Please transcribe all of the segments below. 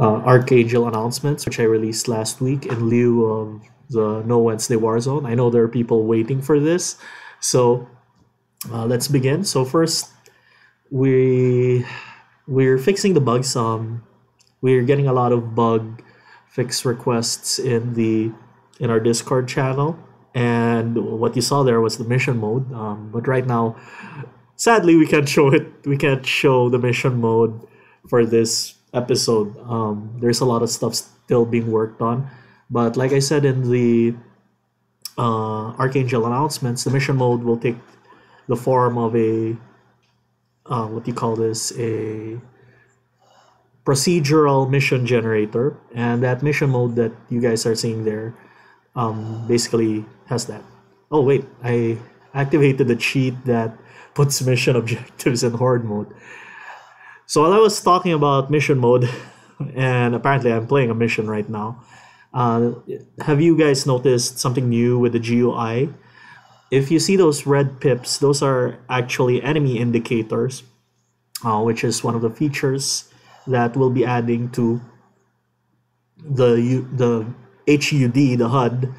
Archangel announcements, which I released last week in lieu of the No Wednesday Warzone. I know there are people waiting for this, so let's begin. So first, we we're fixing the bugs. We're getting a lot of bug fix requests in our Discord channel, and what you saw there was the mission mode. But right now, sadly, we can't show it. We can't show the mission mode for this episode. There's a lot of stuff still being worked on, but like I said in the Archangel announcements, the mission mode will take the form of a what do you call this, a procedural mission generator, and that mission mode that you guys are seeing there basically has that. Oh wait, I activated the cheat that puts mission objectives in horde mode. So while I was talking about mission mode, and apparently I'm playing a mission right now, have you guys noticed something new with the GUI? If you see those red pips, those are actually enemy indicators, which is one of the features that we'll be adding to the HUD, the HUD,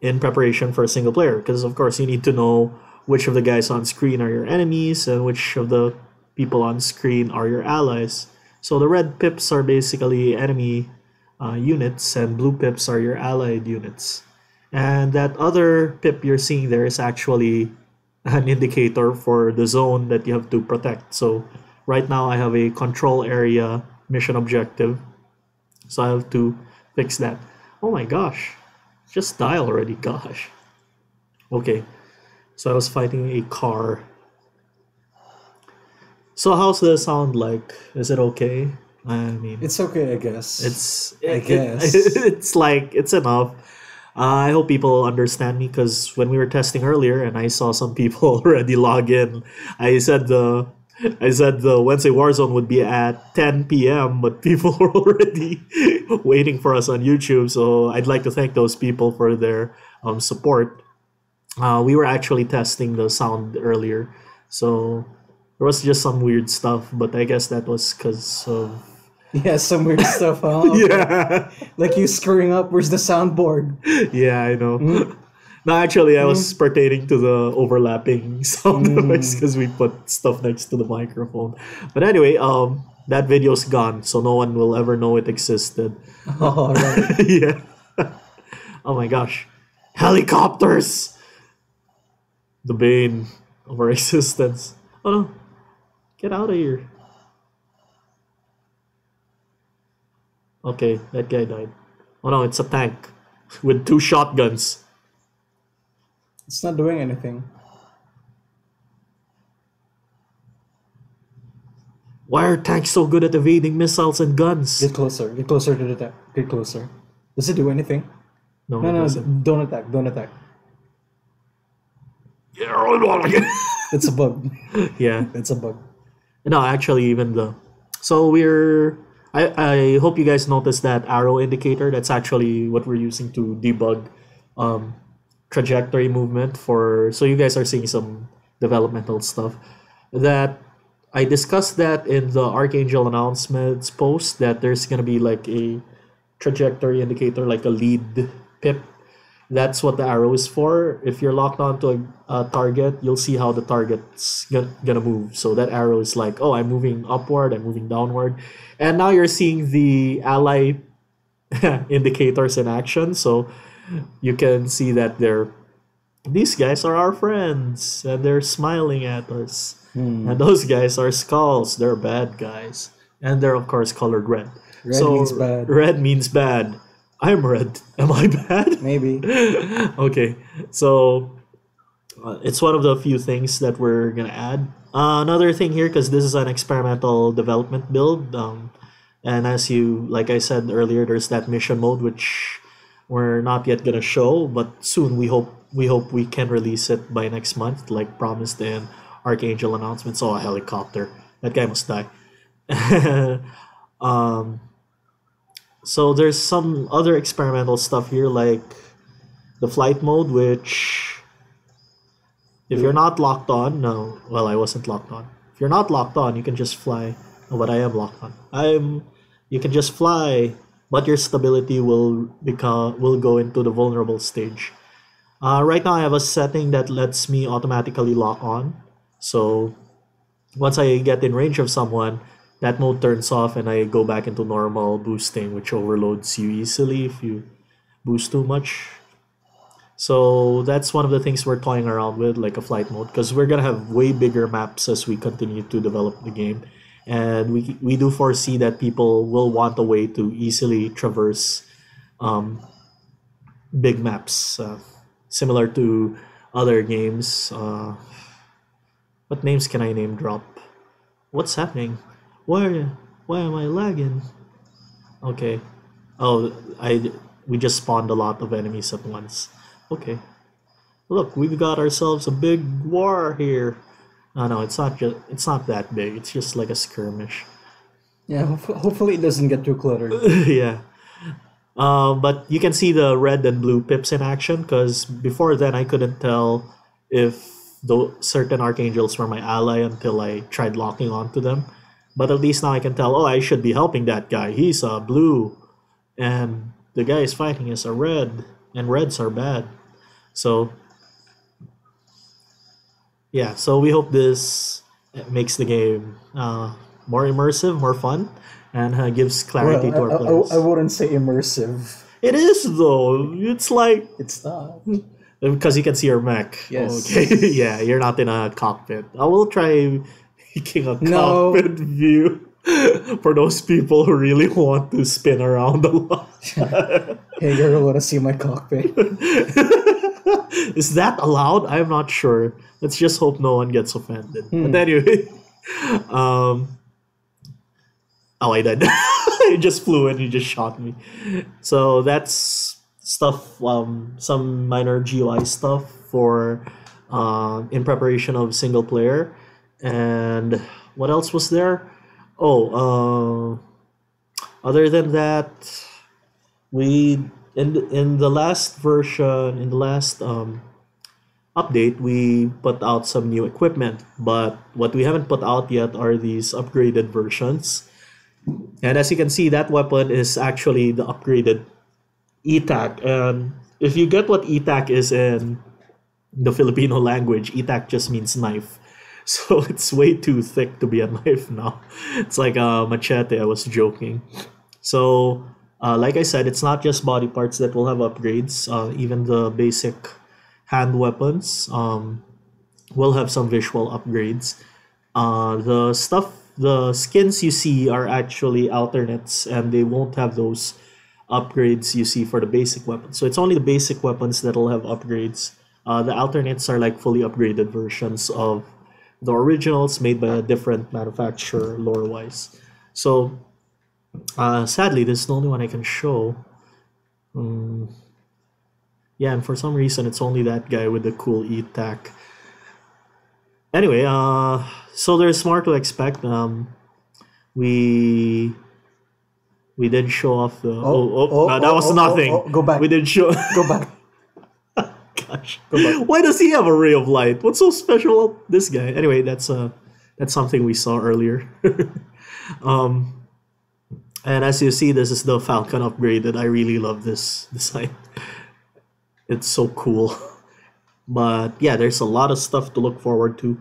in preparation for a single player. Because of course you need to know which of the guys on screen are your enemies and which of the people on screen are your allies. So the red pips are basically enemy units, and blue pips are your allied units. And that other pip you're seeing there is actually an indicator for the zone that you have to protect. So right now I have a control area mission objective, so I have to fix that. Oh my gosh, just die already, gosh. Okay, so I was fighting a car. So how's the sound like? Is it okay? I mean, It's okay, I guess. I guess guess. it's like it's enough. I hope people understand me, because when we were testing earlier and I saw some people already log in, I said the Wednesday Warzone would be at 10 p.m., but people were already waiting for us on YouTube. So I'd like to thank those people for their support. We were actually testing the sound earlier, so there was just some weird stuff, but I guess that was because of Yeah, some weird stuff, huh? Okay. yeah. Like you screwing up, where's the soundboard? Yeah, I know. No, actually, I was pertaining to the overlapping sound noise because we put stuff next to the microphone. But anyway, that video's gone, so no one will ever know it existed. Oh, right. Yeah. Oh my gosh, helicopters! The bane of our existence. Oh no, get out of here. Okay, that guy died. Oh no, it's a tank with two shotguns. It's not doing anything. Why are tanks so good at evading missiles and guns? Get closer. Get closer to the attack. Get closer. Does it do anything? No, No, it no, doesn't. don't attack. Don't attack. It's a bug. Yeah. It's a bug. No, actually, even the. So I hope you guys noticed that arrow indicator. That's actually what we're using to debug trajectory movement for. So you guys are seeing some developmental stuff. That I discussed that in the Archangel announcements post, that there's gonna be like a trajectory indicator, like a lead pip. That's what the arrow is for. If you're locked onto a target, you'll see how the target's gonna move. So that arrow is like, oh, I'm moving upward, I'm moving downward. And now you're seeing the ally indicators in action. So you can see that these guys are our friends and they're smiling at us. And those guys are skulls. They're bad guys. And they're, of course, colored red. Red means bad. Red means bad. I'm red. Am I bad? Maybe. Okay, so it's one of the few things that we're gonna add. Another thing here, because this is an experimental development build, and as like I said earlier, there's that mission mode which we're not yet gonna show, but soon we hope we can release it by next month, like promised in Archangel announcements. Oh, a helicopter! That guy must die. um, So there's some other experimental stuff here, like the flight mode, which if you're not locked on, no, well, I wasn't locked on. If you're not locked on, you can just fly. Oh, but I am locked on. You can just fly, but your stability will go into the vulnerable stage. Right now, I have a setting that lets me automatically lock on. So once I get in range of someone, that mode turns off and I go back into normal boosting, which overloads you easily if you boost too much. So that's one of the things we're toying around with, like a flight mode, because we're gonna have way bigger maps as we continue to develop the game, and we do foresee that people will want a way to easily traverse um, big maps, similar to other games. What names can I name drop? What's happening? Why am I lagging? Okay. Oh, I we just spawned a lot of enemies at once. Okay. Look, we've got ourselves a big war here. Oh, no, it's not that big. It's just like a skirmish. Yeah, hopefully it doesn't get too cluttered. Yeah. But you can see the red and blue pips in action because before then I couldn't tell if certain archangels were my ally until I tried locking onto them. But at least now I can tell, oh, I should be helping that guy. He's a blue. And the guy is fighting is a red. And reds are bad. So, yeah. So we hope this makes the game more immersive, more fun, and gives clarity to our players. I wouldn't say immersive. It is, though. It's like... It's not. Because you can see your mech. Yes. Okay. Yeah, you're not in a cockpit. I will try making a No. cockpit view for those people who really want to spin around a lot. Hey girl, wanna see my cockpit? Is that allowed? I'm not sure. Let's just hope no one gets offended. But anyway, oh, I died. It just flew and he just shot me. So that's stuff. Some minor GUI stuff for in preparation of single player. And what else was there? Oh, other than that, we in the last version, in the last update, we put out some new equipment. But what we haven't put out yet are these upgraded versions. And as you can see, that weapon is actually the upgraded ETAC. And if you get what ETAC is in the Filipino language, ETAC just means knife. So it's way too thick to be a knife now. It's like a machete. I was joking. So, like I said, it's not just body parts that will have upgrades. Even the basic hand weapons will have some visual upgrades. The skins you see are actually alternates, and they won't have those upgrades you see for the basic weapons. So it's only the basic weapons that will have upgrades. The alternates are like fully upgraded versions of the originals made by a different manufacturer lore-wise. So, sadly, this is the only one I can show. Yeah, and for some reason, it's only that guy with the cool E-Tac. Anyway, so there's more to expect. We did show off the... No, that was nothing. Go back. We did show... Go back. Gosh. Why does he have a ray of light? What's so special about this guy? Anyway, that's something we saw earlier. And as you see, this is the Falcon upgraded. I really love this design. It's so cool. But yeah, there's a lot of stuff to look forward to.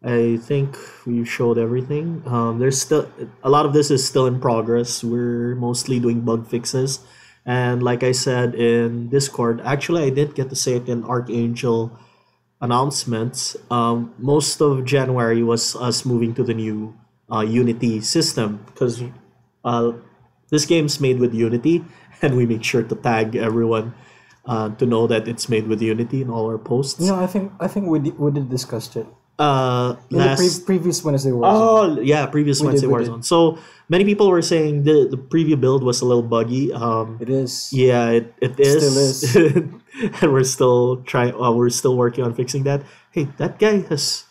I think we showed everything. There's still a lot of this is still in progress. We're mostly doing bug fixes. And like I said in Discord, actually I did get to say it in Archangel announcements. Most of January was us moving to the new Unity system because this game's made with Unity, and we make sure to tag everyone to know that it's made with Unity in all our posts. No, I think we did discuss it. In Last the previous Wednesday Warzone. Oh yeah, previous Wednesday we did. Warzone. So many people were saying the preview build was a little buggy. It is. Yeah, it is. Still is. And we're still trying. We're still working on fixing that. Hey, that guy has.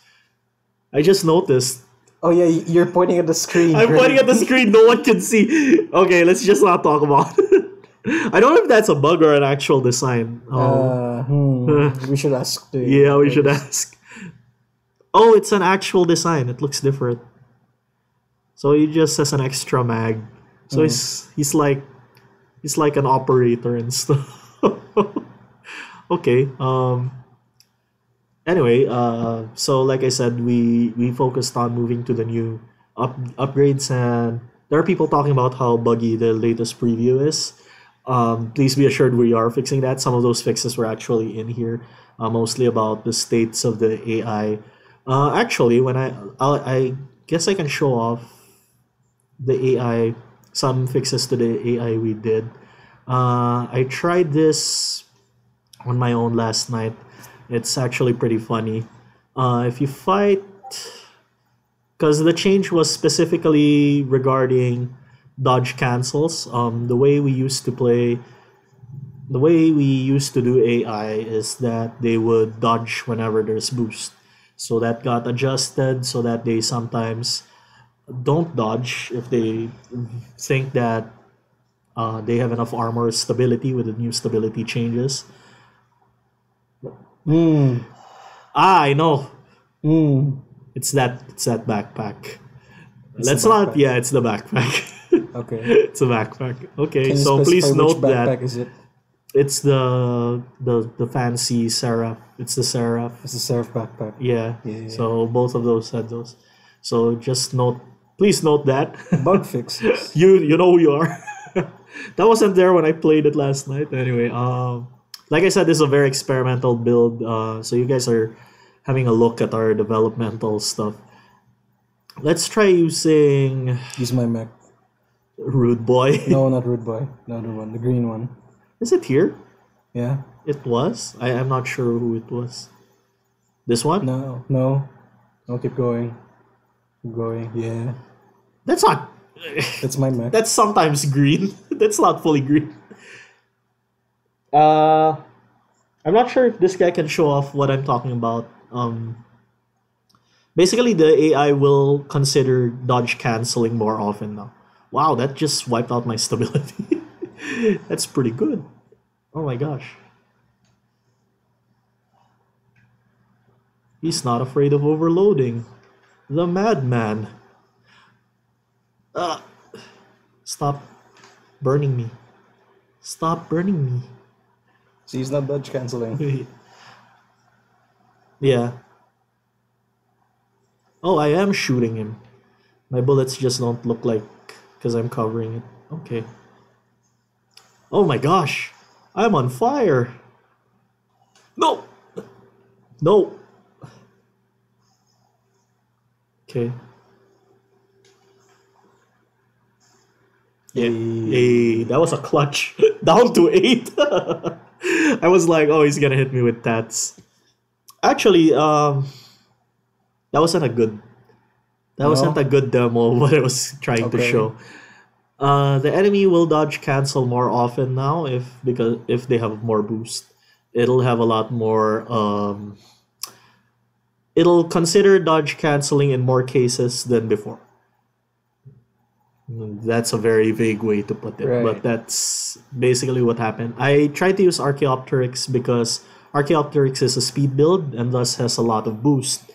I just noticed. Oh yeah, you're pointing at the screen. I'm pointing at the screen. No one can see. Okay, let's just not talk about it. I don't know if that's a bug or an actual design. We should ask. Yeah, we should ask. Oh, it's an actual design. It looks different. So he just has an extra mag. So he's like an operator and stuff. Okay. Anyway, so like I said, we focused on moving to the new upgrades, and there are people talking about how buggy the latest preview is. Please be assured we are fixing that. Some of those fixes were actually in here, mostly about the states of the AI. Actually, when I guess I can show off the AI, some fixes to the AI we did. I tried this on my own last night. It's actually pretty funny. If you fight, because the change was specifically regarding dodge cancels. The way we used to do AI is that they would dodge whenever there's boost. So that got adjusted so that they sometimes don't dodge if they think that they have enough armor stability with the new stability changes. I know. It's that backpack. Let's not. backpack. Yeah, it's the backpack. Okay. It's a backpack. Okay, Can you so please specify which note backpack that is it? it's the fancy Seraph. It's the Seraph. It's a Seraph backpack. Yeah. Yeah. So both of those had those. So just note. Please note that. Bug fixes. You know who you are. That wasn't there when I played it last night. Anyway, like I said, this is a very experimental build. So you guys are having a look at our developmental stuff. Let's try using Use my mech. Rude Boy. No, not Rude Boy. The other one. The green one. Is it here? Yeah. It was? I'm not sure who it was. This one? No. No. I'll keep going. Keep going. Yeah. That's not. That's my mech. That's sometimes green. That's not fully green. I'm not sure if this guy can show off what I'm talking about. Basically, the AI will consider dodge canceling more often now. Wow, that just wiped out my stability. That's pretty good. Oh my gosh. He's not afraid of overloading. The madman. Stop burning me. Stop burning me. So he's not dodge canceling. Yeah. Oh, I am shooting him. My bullets just don't look like because I'm covering it. Okay. Oh my gosh. I'm on fire. No. No. Okay. Yeah. Hey, that was a clutch. Down to 8. I was like, oh, he's gonna hit me with tats. Actually, that wasn't a good. That No? wasn't a good demo of what I was trying to Okay. show. The enemy will dodge cancel more often now if they have more boost. It'll have a lot more. It'll consider dodge canceling in more cases than before. That's a very vague way to put it, Right. but that's basically what happened. I tried to use Archaeopteryx because Archaeopteryx is a speed build and thus has a lot of boost.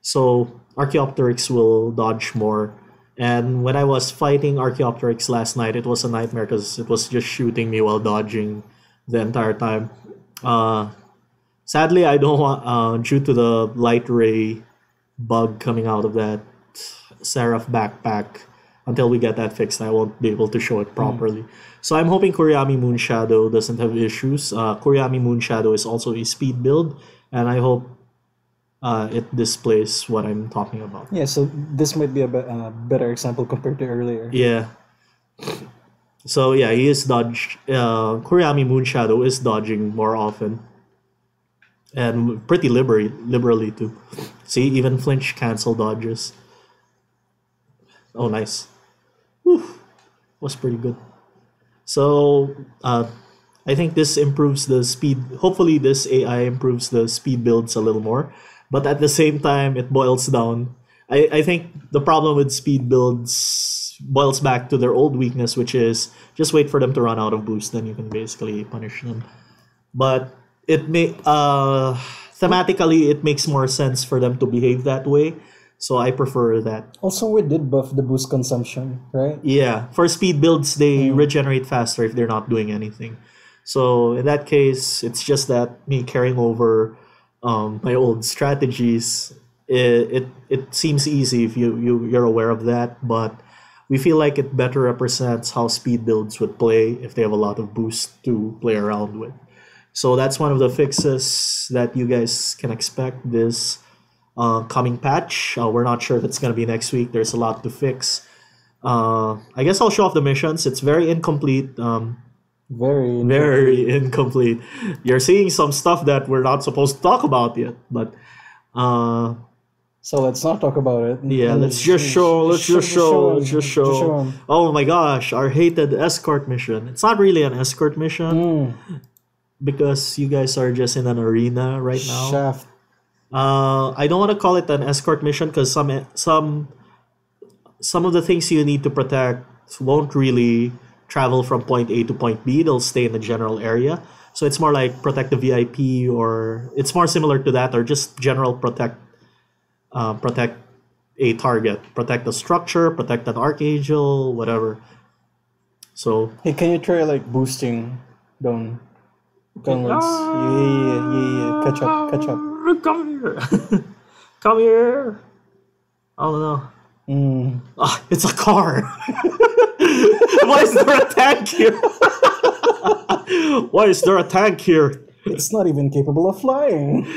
So Archaeopteryx will dodge more. And when I was fighting Archaeopteryx last night, it was a nightmare because it was just shooting me while dodging the entire time. Sadly, I don't want, due to the light ray bug coming out of that Seraph backpack, until we get that fixed, I won't be able to show it properly. So I'm hoping Kuriyami Moonshadow doesn't have issues. Kuriyami Moonshadow is also a speed build, and I hope it displays what I'm talking about. Yeah, so this might be a better example compared to earlier. Yeah. So yeah, he is dodge. Kuriyami Moonshadow is dodging more often, and pretty liberally too. See, even flinch cancel dodges. Oh, nice. Whew. Was pretty good. So I think this improves the speed. Hopefully, this AI improves the speed builds a little more. But at the same time, it boils down. I think the problem with speed builds boils back to their old weakness, which is just wait for them to run out of boost, then you can basically punish them. But thematically, it makes more sense for them to behave that way So I prefer that. Also, we did buff the boost consumption, right? Yeah, for speed builds, they regenerate faster if they're not doing anything. So in that case, it's just that me carrying over my old strategies. It seems easy if you're aware of that, but we feel like it better represents how speed builds would play if they have a lot of boost to play around with. So that's one of the fixes that you guys can expect this coming patch. We're not sure if it's gonna be next week. There's a lot to fix. I guess I'll show off the missions. It's very incomplete. Very incomplete. You're seeing some stuff that we're not supposed to talk about yet, but So let's not talk about it. yeah, And let's just show. Just show 'em. Oh my gosh, our hated escort mission. It's not really an escort mission because you guys are just in an arena right now. Shaft. I don't want to call it an escort mission because some of the things you need to protect won't really travel from point A to point B. They'll stay in the general area. So it's more like protect the VIP, or it's more similar to that, or just general protect a target, protect the structure, protect an Archangel, whatever. So Hey, can you try like boosting downwards? Yeah. Catch up. Come here. Come here. Oh no. It's a car. Why is there a tank here? Why is there a tank here? It's not even capable of flying.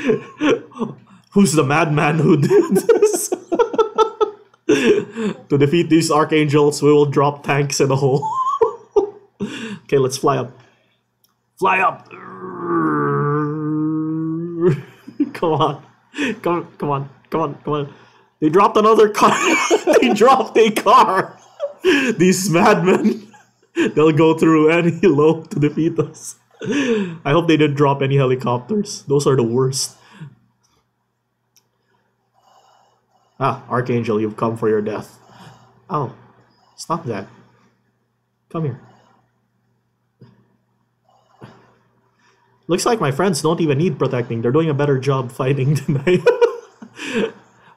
Who's the madman who did this? To defeat these archangels, we will drop tanks in a hole. Okay, let's fly up. Fly up! Come on. Come on. They dropped another car. They dropped a car. These madmen. They'll go through any load to defeat us. I hope they didn't drop any helicopters. Those are the worst. Archangel, you've come for your death. Oh, stop that. Come here. Looks like my friends don't even need protecting. They're doing a better job fighting than I.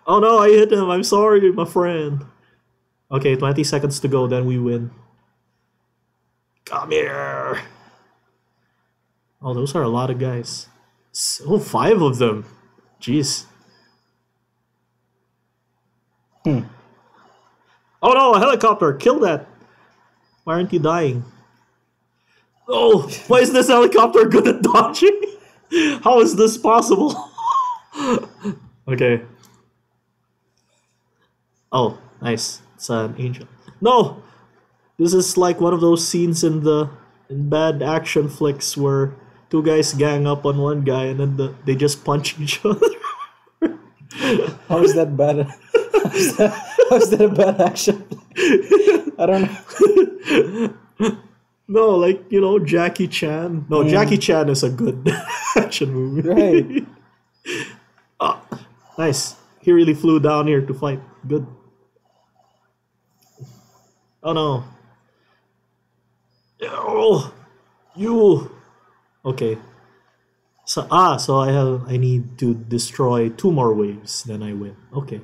Oh no, I hit him. I'm sorry, my friend. Okay, 20 seconds to go, then we win. Come here. Oh, those are a lot of guys. Oh, 5 of them. Jeez. Oh no, a helicopter! Kill that! Why aren't you dying? Oh, why is this helicopter good at dodging? How is this possible? Okay. Oh, nice. It's an angel. No! This is like one of those scenes in bad action flicks where 2 guys gang up on one guy and then they just punch each other. How is that bad? How is that a bad action? I don't know. No, like, Jackie Chan. No, Jackie Chan is a good action movie. Right. Nice. He really flew down here to fight. Good. Oh no. Oh, you. Okay. So I need to destroy 2 more waves, then I win. Okay.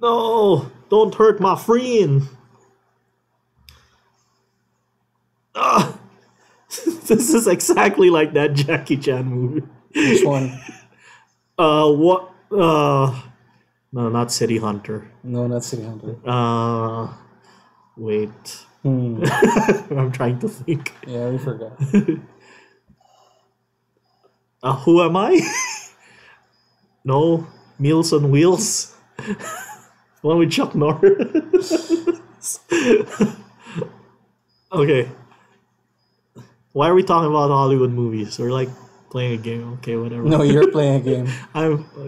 No, don't hurt my friend. This is exactly like that Jackie Chan movie. Which one? What? No, not City Hunter. No, not City Hunter. Wait. I'm trying to think. Yeah, we forgot. Who am I? No, Meals on Wheels. One with Chuck Norris. Okay. Why are we talking about Hollywood movies? We're like playing a game. Okay, whatever. No, you're playing a game.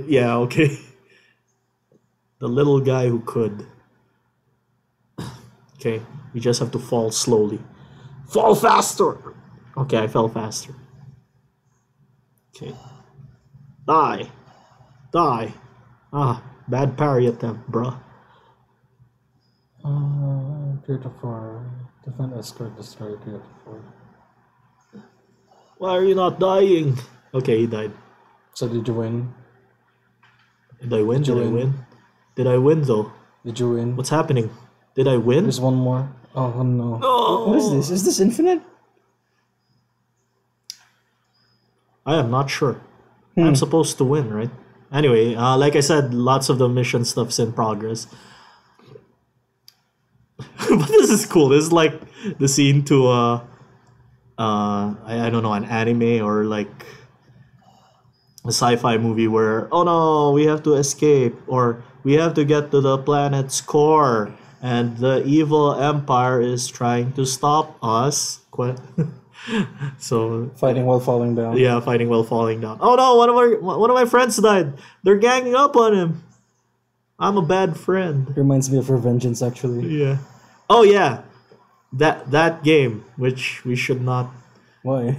Yeah, okay. The little guy who could. Okay, you just have to fall slowly. Fall faster! Okay, I fell faster. Okay. Die. Bad parry attempt, bruh. Tier to 4. Defend escort destroy tier to 4. Why are you not dying? Okay, he died. So did you win? Did I win? Did you Did I win? win? Did I win though? Did you win? What's happening? Did I win? There's one more. Oh no. No! What is this? Is this infinite? I am not sure. I'm supposed to win, right? Anyway, like I said, lots of the mission stuff's in progress. But this is cool. This is like the scene to I don't know, an anime or like a sci-fi movie where, oh no, we have to escape, or we have to get to the planet's core and the evil empire is trying to stop us. So Fighting while falling down. yeah, fighting while falling down. Oh no, one of my friends died. They're ganging up on him. I'm a bad friend. Reminds me of Revengeance, actually. Yeah. Oh yeah, that game, which we should not. Why?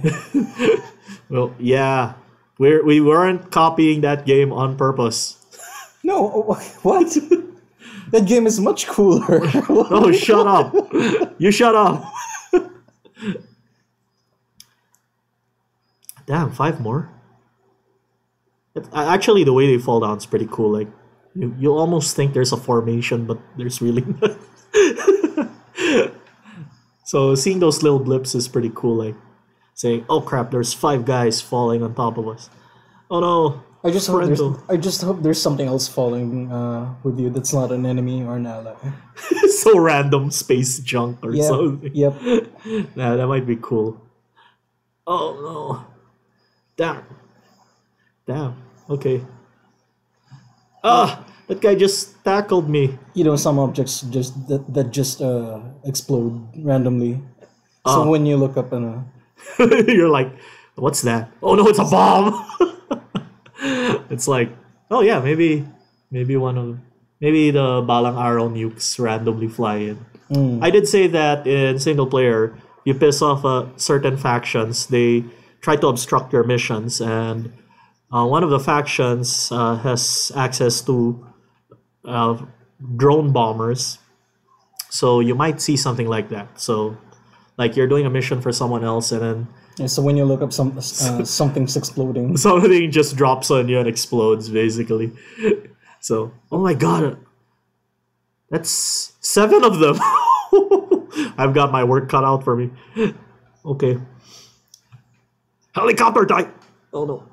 Well, yeah, we weren't copying that game on purpose. No, what? That game is much cooler. Oh, shut up! You shut up! Damn, 5 more. Actually, the way they fall down is pretty cool. Like, you almost think there's a formation, but there's really not. So seeing those little blips is pretty cool. Like saying, "Oh crap, there's 5 guys falling on top of us." Oh no! I just hope Parental. I just hope there's something else falling with you that's not an enemy or an ally. So random space junk or Yep. something. Yep. Nah, that might be cool. Oh no! Damn. Okay. Ah, that guy just tackled me. You know, some objects that just explode randomly. So when you look up and You're like, what's that? Oh no, it's a bomb. It's like, oh yeah, maybe maybe the balang arrow nukes randomly fly in. I did say that in single player, you piss off certain factions, they try to obstruct your missions, and one of the factions has access to drone bombers. So you might see something like that. So, like you're doing a mission for someone else, and then yeah, so when you look up something's exploding. something just drops on you and explodes, basically. So, oh my god, that's 7 of them. I've got my work cut out for me. Okay. Helicopter die! Oh no.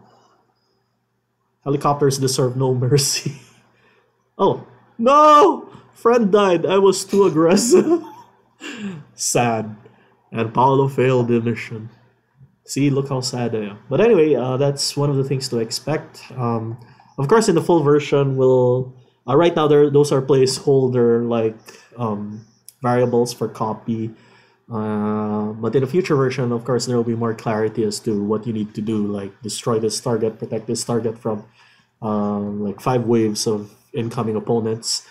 Helicopters deserve no mercy. Oh, no! Friend died. I was too aggressive. Sad. And Paolo failed the mission. See, look how sad I am. But anyway, that's one of the things to expect. Of course, in the full version, we'll right now those are placeholder like variables for copy. But in the future version, of course, there will be more clarity as to what you need to do, like destroy this target, protect this target from like 5 waves of incoming opponents.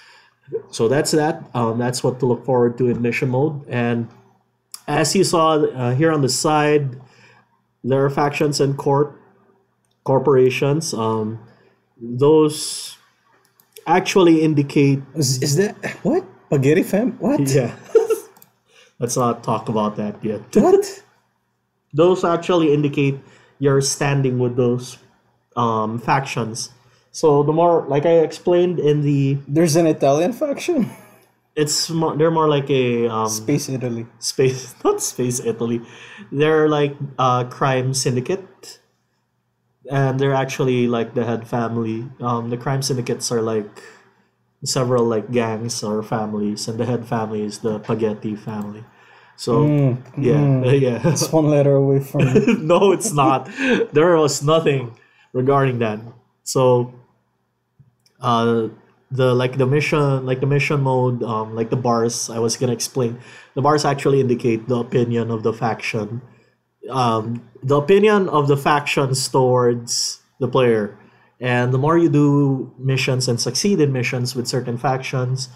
So that's that. That's what to look forward to in mission mode. And as you saw here on the side, there are factions and corporations. Those actually indicate. Is that what? Spaghetti fam? What? Yeah. Let's not talk about that yet. What? Those actually indicate your standing with those factions. So the more, like I explained in the, There's an Italian faction? they're more like a Space Italy. not space Italy. They're like crime syndicate, and they're actually like the head family. The crime syndicates are like several like gangs or families, and the head family is the Spaghetti family. So yeah. It's one letter away from. No, it's not. There was nothing regarding that. So the mission mode, like the bars I was gonna explain, the bars actually indicate the opinion of the faction, the opinion of the factions towards the player. And the more you do missions and succeed in missions with certain factions,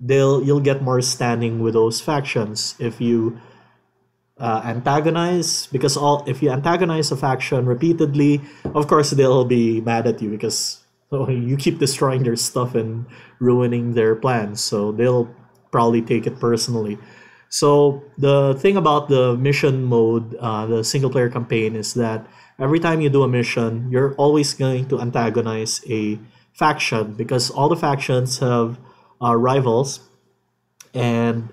you'll get more standing with those factions. If you antagonize, because if you antagonize a faction repeatedly, of course they'll be mad at you because you keep destroying their stuff and ruining their plans. So they'll probably take it personally. So the thing about the mission mode, the single player campaign, is that every time you do a mission, you're always going to antagonize a faction, because all the factions have rivals, and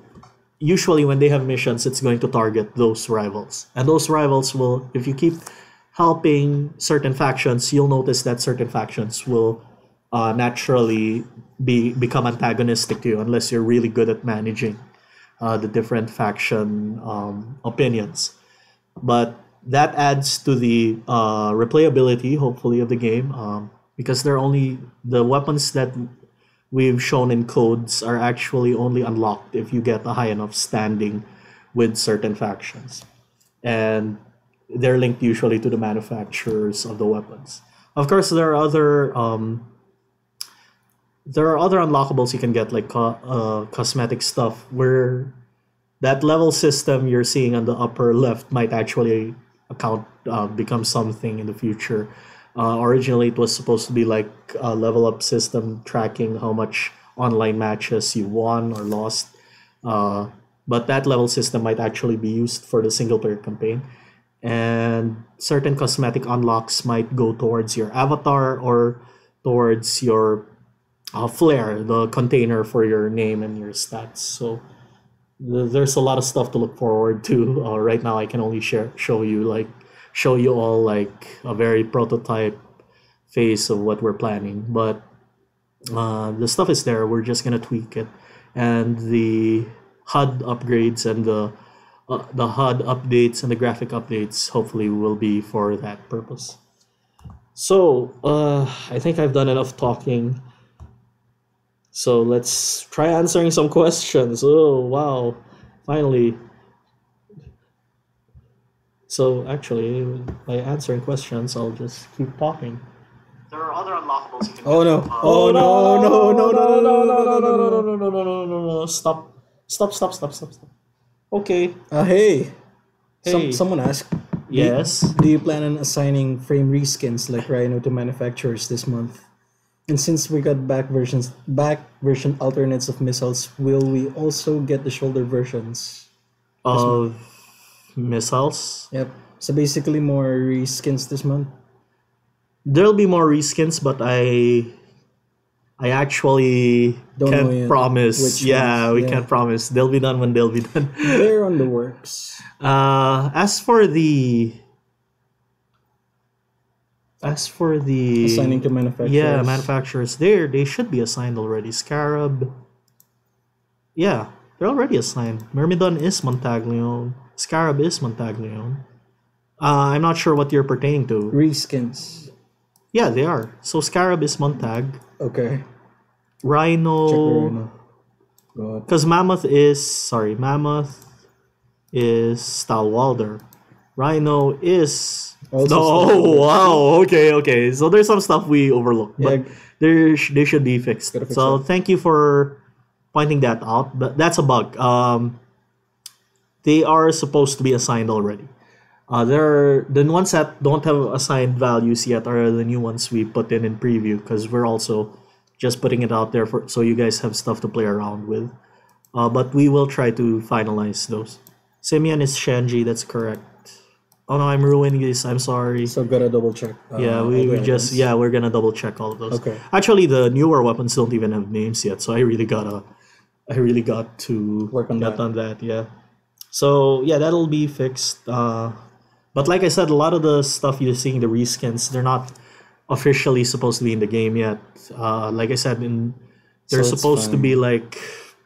usually when they have missions, it's going to target those rivals. And those rivals will, if you keep helping certain factions, you'll notice that certain factions will naturally become antagonistic to you unless you're really good at managing the different faction opinions. But that adds to the replayability, hopefully, of the game, because they're only the weapons that we've shown in codes are actually only unlocked if you get a high enough standing with certain factions, and they're linked usually to the manufacturers of the weapons. Of course, there are other unlockables you can get, like cosmetic stuff, where that level system you're seeing on the upper left might actually become something in the future. Originally, it was supposed to be like a level up system tracking how much online matches you won or lost. But that level system might actually be used for the single player campaign. And certain cosmetic unlocks might go towards your avatar or towards your flare, the container for your name and your stats. So there's a lot of stuff to look forward to. Right now, I can only show you all like a very prototype phase of what we're planning. But the stuff is there. We're just gonna tweak it, and the HUD upgrades and the HUD updates and the graphic updates hopefully will be for that purpose. So I think I've done enough talking. So let's try answering some questions. Oh wow, finally. So actually, by answering questions, I'll just keep talking. There are other unlockables you can Oh no! Oh no! No! No! No! No! No! No! No! No! Stop! Okay. Hey. Hey. Someone asked. Yes. Do you plan on assigning frame reskins like Rhino to manufacturers this month? And since we got back version alternates of missiles, will we also get the shoulder versions? Of missiles? Yep. So basically more reskins this month. There'll be more reskins, but I actually Don't know can't yet promise. which Yeah, ones, we yeah. can't promise. They'll be done when they'll be done. They're on the works. As for the Assigning to manufacturers. yeah, manufacturers, they should be assigned already. Scarab, yeah, they're already assigned. Myrmidon is Montaglione. Scarab is Montaglione. I'm not sure what you're pertaining to. Reskins. Yeah, they are. So Scarab is Montag. Okay. Rhino. Check the Rhino. God. Because Mammoth is Stalwalder. Rhino is Also no. Stalwalder. Wow. Okay. So there's some stuff we overlooked, but Yeah. they should be fixed. Gotta fix So that. thank you for pointing that out. But that's a bug. They are supposed to be assigned already. The ones that don't have assigned values yet are the new ones we put in preview, because we're also just putting it out there so you guys have stuff to play around with. But we will try to finalize those. Simeon is Shenji, that's correct. Oh no, I'm ruining this. I'm sorry. So gotta double check. Yeah, all we the just items. we're gonna double check all of those. Okay. Actually, the newer weapons don't even have names yet, so I really got to Work on get that. on that. Yeah. So yeah, that'll be fixed. But like I said, a lot of the stuff you're seeing, the reskins, they're not officially supposed to be in the game yet. Like I said, they're So it's supposed to fine. be like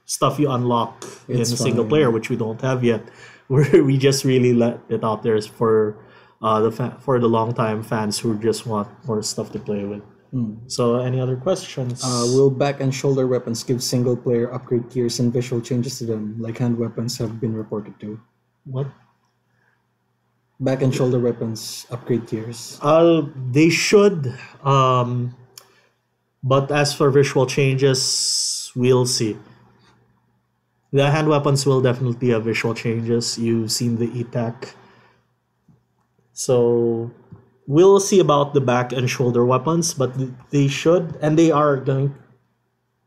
stuff you unlock in It's single fine. player, which we don't have yet. We just really let it out there for for the long time fans who just want more stuff to play with. So any other questions? Will back and shoulder weapons give single player upgrade gears and visual changes to them, like hand weapons have been reported to? What? Back and shoulder weapons upgrade gears. They should. But as for visual changes, we'll see. The hand weapons will definitely have visual changes. You've seen the ETAC. So we'll see about the back and shoulder weapons, but they should, and they are going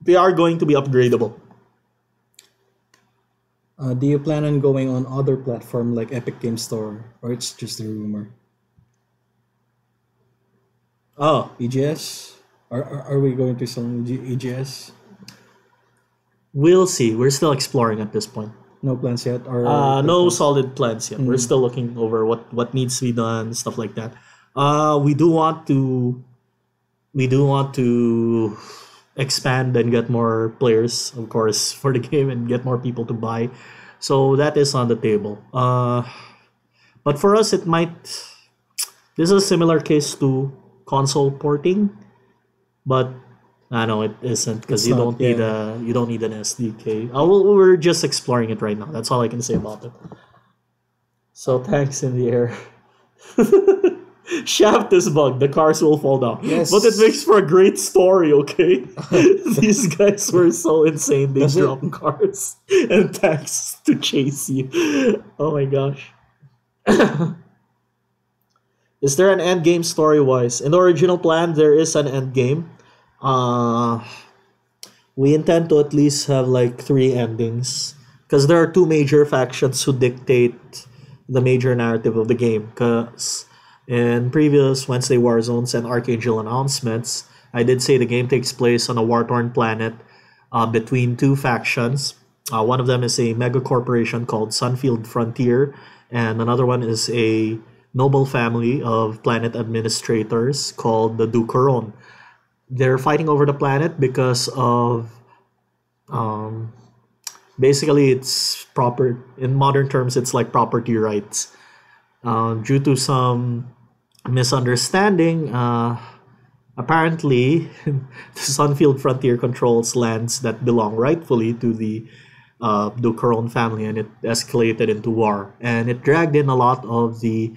to be upgradable. Do you plan on going on other platform like Epic Game Store, or it's just a rumor? Oh, EGS? Are we going to sell AGS? We'll see. We're still exploring at this point. No plans yet, or No solid plans yet. We're still looking over what needs to be done, stuff like that. We do want to expand and get more players, of course, for the game and get more people to buy. So that is on the table. But for us, it might. This is a similar case to console porting, but I know it isn't because you don't need an SDK. We're just exploring it right now. That's all I can say about it. So thanks in the air. Shaft is bugged. The cars will fall down. Yes. But it makes for a great story, okay? These guys were so insane. They dropped cars and tanks to chase you. Oh my gosh. Is there an end game story-wise? In the original plan, there is an end game. We intend to at least have like 3 endings. Because there are 2 major factions who dictate the major narrative of the game. Because in previous Wednesday Warzones and Archangel announcements, I did say the game takes place on a war-torn planet between 2 factions. One of them is a mega corporation called Sunfield Frontier, and another one is a noble family of planet administrators called the Ducaron. They're fighting over the planet because of basically it's proper in modern terms it's like property rights. Due to some misunderstanding, apparently the Sunfield Frontier controls lands that belong rightfully to the Ducaron family, and it escalated into war, and it dragged in a lot of the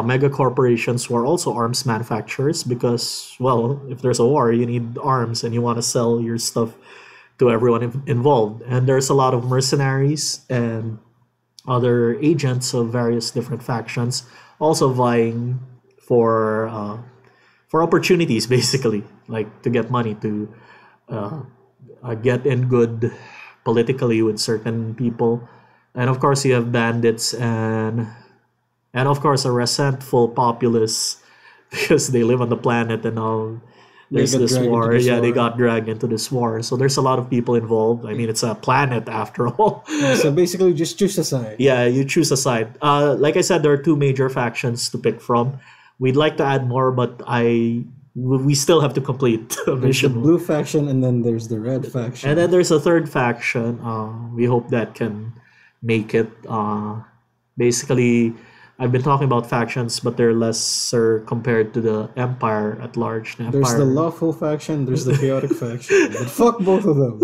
mega corporations who are also arms manufacturers because, well, if there's a war, you need arms and you want to sell your stuff to everyone involved. And there's a lot of mercenaries and other agents of various different factions also vying for opportunities, basically, like to get money to get in good politically with certain people. And of course, you have bandits and of course a resentful populace because they live on the planet and all. There's this war. Yeah, they got dragged into this war. So there's a lot of people involved. I mean, it's a planet after all. Yeah, so basically, just choose a side. Yeah, you choose a side. Like I said, there are 2 major factions to pick from. We'd like to add more, but we still have to complete a mission. The blue faction, and then there's the red faction. And then there's a 3rd faction. We hope that can make it. Basically, I've been talking about factions, but they're lesser compared to the Empire at large. There's the lawful faction, there's the chaotic faction. But fuck both of them.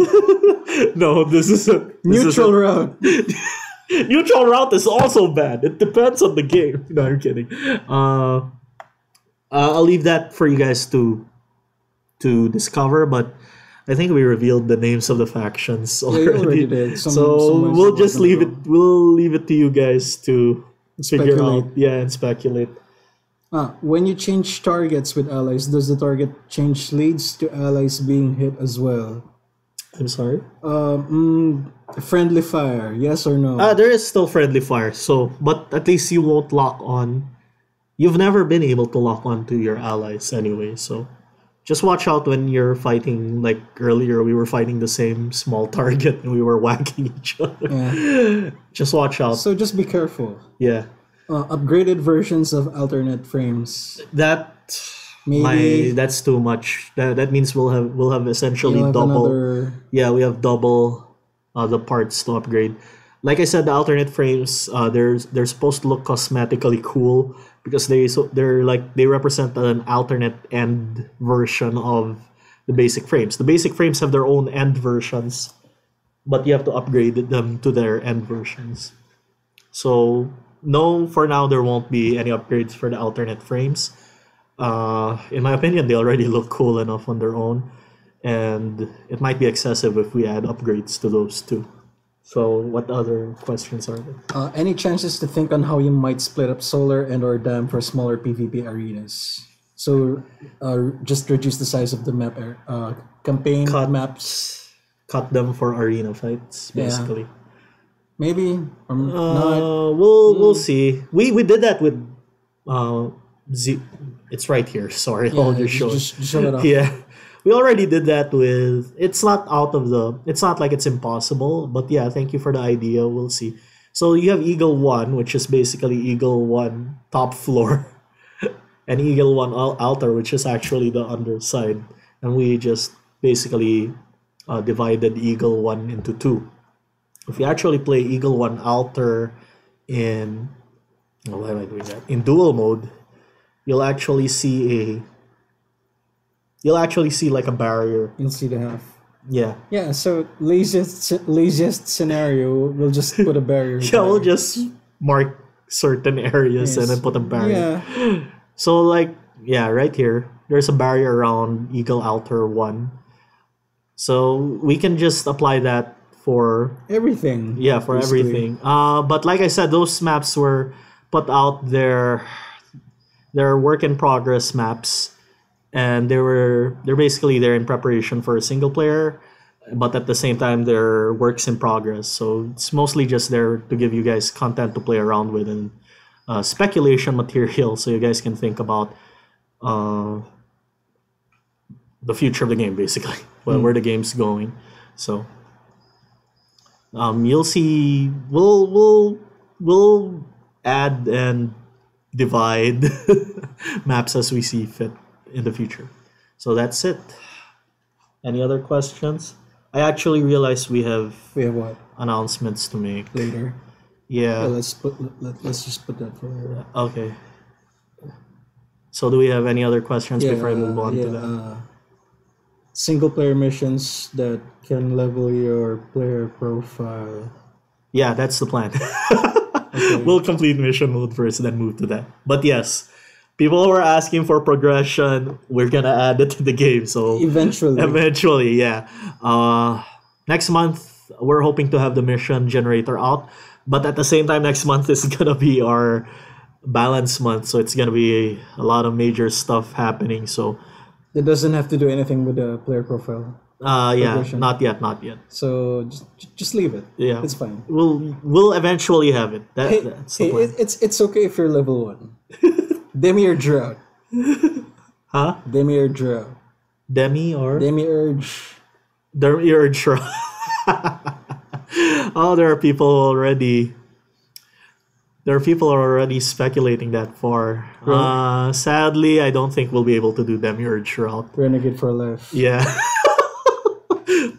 No, this is a... Neutral route. Neutral route is also bad. It depends on the game. No, I'm kidding. I'll leave that for you guys to discover, but I think we revealed the names of the factions already. Yeah, you already did. So we'll just leave it. We'll leave it to you guys to figure out. Yeah, and speculate. When you change targets with allies, does the target change leads to allies being hit as well? I'm sorry. Friendly fire, yes or no? There is still friendly fire. So, but at least you won't lock on. You've never been able to lock on to your allies anyway. So, just watch out when you're fighting. Like earlier, we were fighting the same small target and we were whacking each other. Yeah. Just watch out. So just be careful. Yeah. Upgraded versions of alternate frames. That's too much. That means we'll have essentially double. Yeah, we have double the parts to upgrade. Like I said, the alternate frames they're supposed to look cosmetically cool because they represent an alternate end version of the basic frames. The basic frames have their own end versions, but you have to upgrade them to their end versions. So no, for now there won't be any upgrades for the alternate frames. In my opinion, they already look cool enough on their own, and it might be excessive if we add upgrades to those two. So what other questions are there? Any chances to think on how you might split up Solar and or Dam for smaller PvP arenas? So just reduce the size of the map campaign maps. Cut them for arena fights, basically. Yeah. Maybe or not. We'll see. We did that with It's right here. Sorry, I'll just show it. Just show it off. Yeah, we already did that with. It's not out of the. It's not like it's impossible, but yeah, thank you for the idea. We'll see. So you have Eagle One, which is basically Eagle One top floor, and Eagle One altar, which is actually the underside, and we just basically divided Eagle One into two. If you actually play Eagle One altar in, oh, why am I doing that? In dual mode, you'll actually see like a barrier. You'll see the half. Yeah. Yeah, so laziest scenario, we'll just put a barrier. Yeah, we'll just mark certain areas and then put a barrier. Yeah. So like, yeah, right here, there's a barrier around Eagle Altar 1. So we can just apply that for Everything. yeah, for basically. everything. But like I said, those maps were put out there. They're work in progress maps, and they're basically there in preparation for a single player, but at the same time they're works in progress. So it's mostly just there to give you guys content to play around with and speculation material, so you guys can think about the future of the game, basically, where the game's going. So you'll see. We'll add and divide maps as we see fit in the future. So that's it. Any other questions? I actually realized we have We have what? announcements to make. Later. Yeah, Yeah. let's just put that for later. Okay. So do we have any other questions before I move on to that? Single player missions that can level your player profile. Yeah, that's the plan. We'll complete mission mode first, then move to that. But yes, people were asking for progression. We're gonna add it to the game. So Eventually. yeah. Next month, we're hoping to have the mission generator out. But at the same time, next month is gonna be our balance month. So it's gonna be a lot of major stuff happening. So It doesn't have to do anything with the player profile. yeah, Progression. not yet. So just leave it. Yeah. It's fine. We'll eventually have it. That's the plan. It's okay if you're level 1. Demiurge Drought. Huh? Demiurge Drought. Demiurge. Demiurge. Oh, there are people already. There are people already speculating that far. Sadly, I don't think we'll be able to do Demiurge route. Renegade for life. Yeah.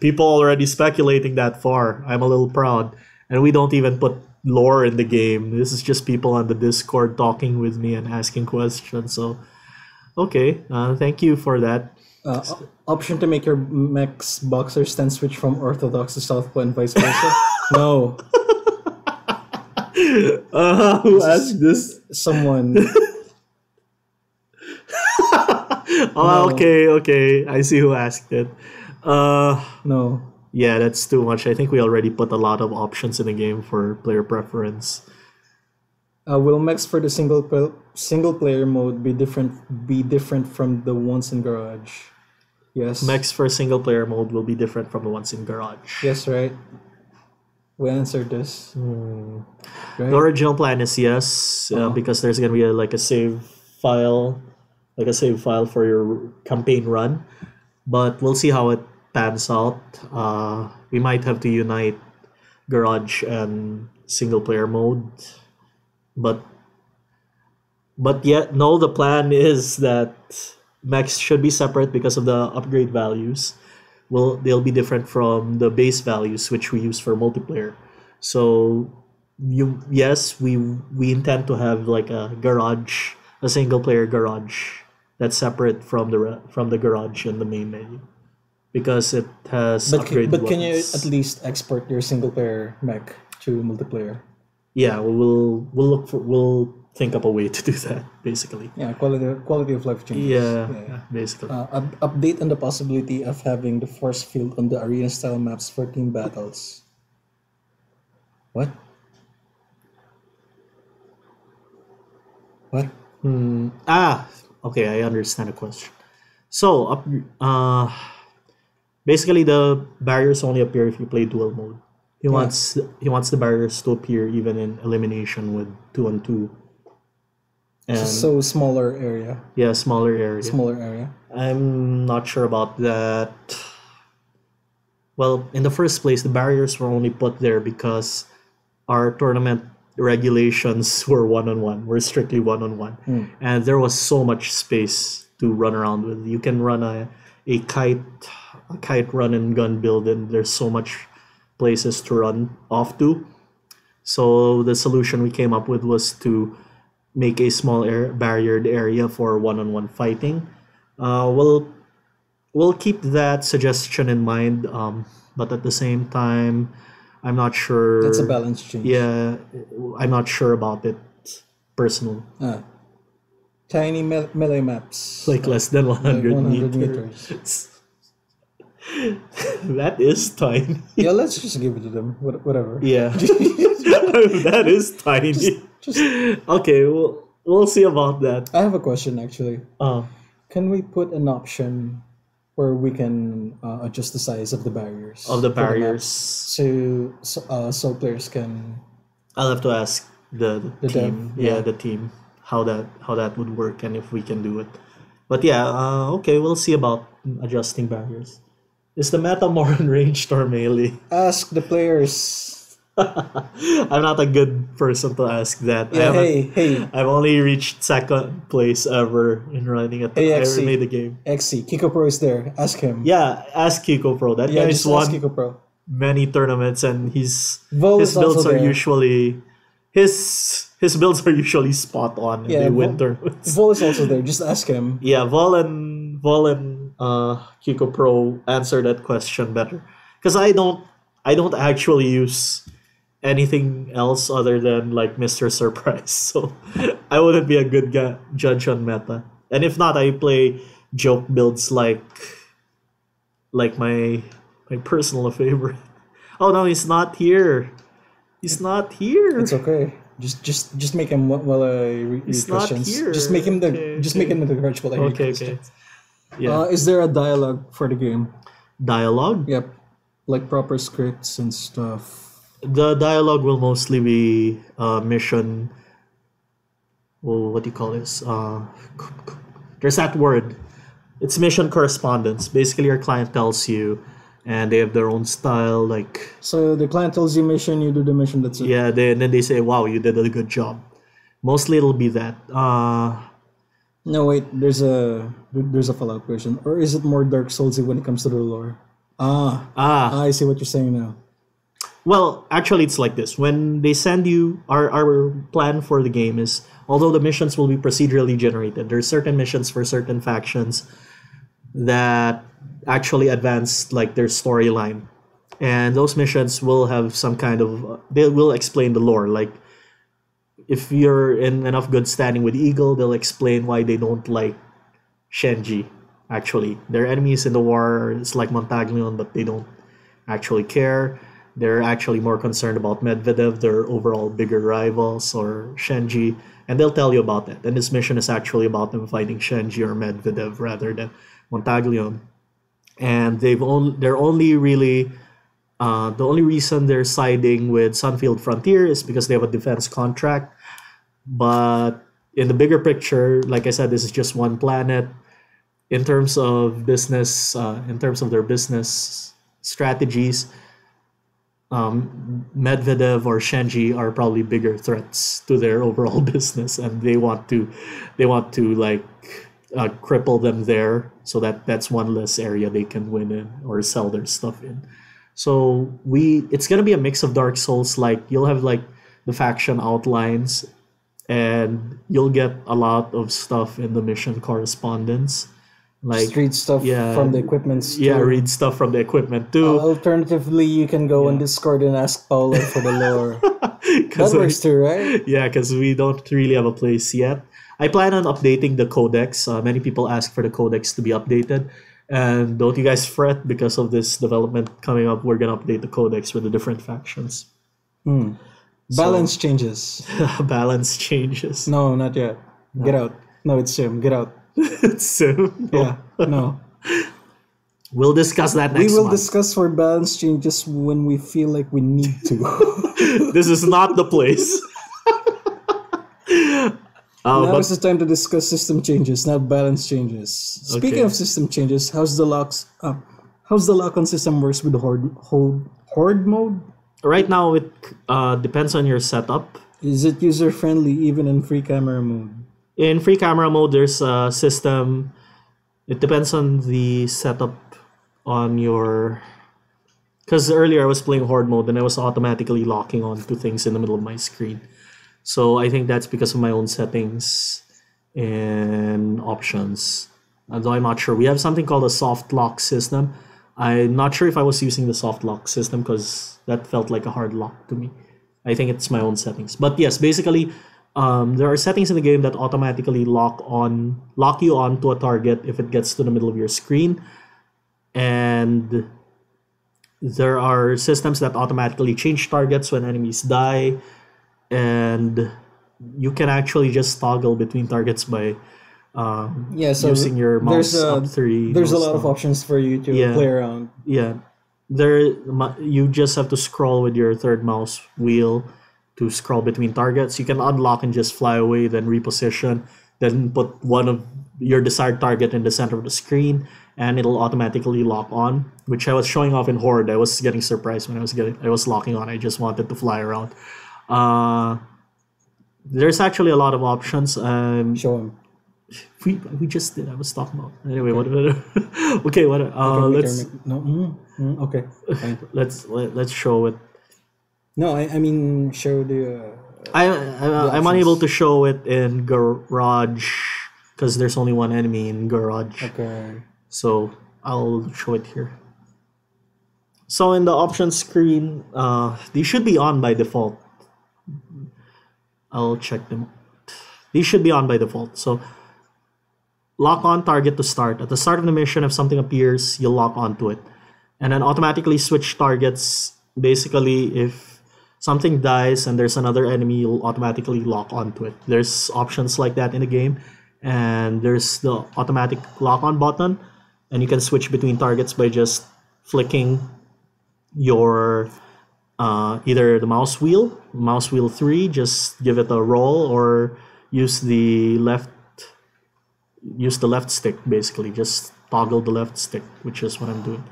People already speculating that far. I'm a little proud. And we don't even put lore in the game. This is just people on the Discord talking with me and asking questions. So, okay. Thank you for that. Option to make your mech's boxer stand switch from orthodox to southpaw and vice versa. No. Who asked this? Someone. Oh, okay. I see who asked it. No. Yeah, that's too much. I think we already put a lot of options in the game for player preference. Will mechs for the single player mode be different from the ones in Garage? Yes. Mechs for single player mode will be different from the ones in Garage. Yes, right? We answered this. The Right? original plan is yes, because there's gonna be a save file, for your campaign run. But we'll see how it pans out. We might have to unite Garage and single player mode, but yet no. The plan is that mechs should be separate because of the upgrade values. They'll be different from the base values which we use for multiplayer. So we intend to have like a single player Garage that's separate from the Garage and the main menu, because it has upgraded But can you weapons. at least export your single player mech to multiplayer? Yeah, we'll think up a way to do that, basically. Yeah, quality of life changes. Yeah, basically. Update on the possibility of having the force field on the arena style maps for team battles. What? What? Okay, I understand the question. So, basically the barriers only appear if you play dual mode. He wants the barriers to appear even in elimination with 2-on-2. and So smaller area. yeah, smaller area. Smaller area. I'm not sure about that. Well, in the first place, the barriers were only put there because our tournament regulations were one-on-one. We're strictly one-on-one. And there was so much space to run around with. You can run a kite run and gun build, and there's so much places to run off to. So the solution we came up with was to make a small barriered area for one-on-one fighting. We'll keep that suggestion in mind, but at the same time, I'm not sure. That's a balance change. Yeah, I'm not sure about it personally. Tiny melee maps. Like less than 100, 100 meters. That is tiny. Yeah, let's just give it to them. Whatever. Yeah, that is tiny. Okay, we'll see about that. I have a question actually. Uh, Can we put an option where we can adjust the size of the barriers? of the for map barriers, so players can. I'll have to ask the The team. dev, yeah. The team how that would work and if we can do it. But yeah, okay, we'll see about adjusting barriers. Is the meta more on ranged or melee? Ask the players. I'm not a good person to ask that. Yeah, hey, I've only reached second place ever in running a Hey, I ever XC. made the game. XC, Kiko Pro is there. Ask him. Yeah, ask Kiko Pro. That Yeah, guy's just ask won Kiko Pro. many tournaments and his Vol his is also builds are there. usually his builds are usually spot on and Yeah, they win tournaments. Vol is also there. Just ask him. Yeah, Vol and Kiko Pro answer that question better. Because I don't actually use anything else other than like Mr. Surprise. So I wouldn't be a good judge on meta. And if not, I play joke builds like my personal favorite. Oh no, he's not here. He's not here. It's okay. Just make him while I read He's not questions. here. Just make him the Okay, just make him the crutch while I read Okay, okay. questions. Yeah. Is there a dialogue for the game? Dialogue? Yep, like proper scripts and stuff. The dialogue will mostly be mission. Well, what do you call this? There's that word. It's mission correspondence. Basically, your client tells you, and they have their own style. Like So the client tells you mission, you do the mission. That's it. yeah, and then they say, "Wow, you did a good job." Mostly, it'll be that. No, wait. There's a follow-up question, or is it more Dark Soulsy when it comes to the lore? I see what you're saying now. Well, actually, it's like this. When they send you, our plan for the game is, although the missions will be procedurally generated, there's certain missions for certain factions that actually advance like their storyline, and those missions will have some kind of they will explain the lore. Like if you're in enough good standing with Eagle, they'll explain why they don't like Shenji. Actually, their enemies in the war is like Montaglion, but they don't actually care. They're actually more concerned about Medvedev, their overall bigger rivals, or Shenji, and they'll tell you about that. And this mission is actually about them fighting Shenji or Medvedev rather than Montaglion. And they're only really the only reason they're siding with Sunfield Frontier is because they have a defense contract. But in the bigger picture, like I said, this is just one planet. In terms of business, in terms of their business strategies, Medvedev or Shenji are probably bigger threats to their overall business, and they want to like cripple them there, so that's one less area they can win in or sell their stuff in. So it's gonna be a mix of Dark Souls. Like you'll have like the faction outlines, and you'll get a lot of stuff in the mission correspondence. Like Street stuff from the equipments. Yeah, read stuff from the equipment too. Alternatively, you can go on Discord and ask Paolo for the lore. That works too, right? Yeah, because we don't really have a place yet. I plan on updating the codex. Many people ask for the codex to be updated. And don't you guys fret, because of this development coming up, we're going to update the codex with the different factions. Balance changes. Balance changes. No, not yet. Get out. No, it's Sim. Get out. Soon. Yeah, no. We'll discuss that We next will month. discuss for balance changes when we feel like we need to. This is not the place. Now But is the time to discuss system changes, not balance changes. Speaking okay. of system changes, how's the lock on system works with the horde mode? Right now, it depends on your setup. Is it user friendly even in free camera mode? In free camera mode, there's a system. It depends on the setup on your. Because earlier I was playing horde mode and I was automatically locking on to things in the middle of my screen. So I think that's because of my own settings and options. Although I'm not sure. We have something called a soft lock system. I'm not sure if I was using the soft lock system because that felt like a hard lock to me. I think it's my own settings. But yes, basically, there are settings in the game that automatically lock you on to a target if it gets to the middle of your screen. And there are systems that automatically change targets when enemies die, and you can actually just toggle between targets by Yeah, so using your mouse up three. there's a mouse lot of down. options for you to Yeah. play around. Yeah, you just have to scroll with your third mouse wheel to scroll between targets. You can unlock and just fly away, then reposition, then put one of your desired target in the center of the screen, and it'll automatically lock on. Which I was showing off in Horde. I was getting surprised when I was locking on. I just wanted to fly around. Uh, there's actually a lot of options. Show him. We just did. I was talking about anyway. What? Okay. What? Let's No. Okay. Fine. let's show it. No, I mean show the. I'm unable to show it in Garage because there's only one enemy in Garage. Okay. So I'll show it here. So in the options screen, these should be on by default. I'll check them. These should be on by default. So lock on target to start. At the start of the mission, if something appears, you'll lock onto it. And then automatically switch targets. Basically, if something dies and there's another enemy, you'll automatically lock onto it. There's options like that in the game. And there's the automatic lock on button. And you can switch between targets by just flicking your either the mouse wheel 3, just give it a roll, or use the left stick. Basically just toggle the left stick, which is what I'm doing,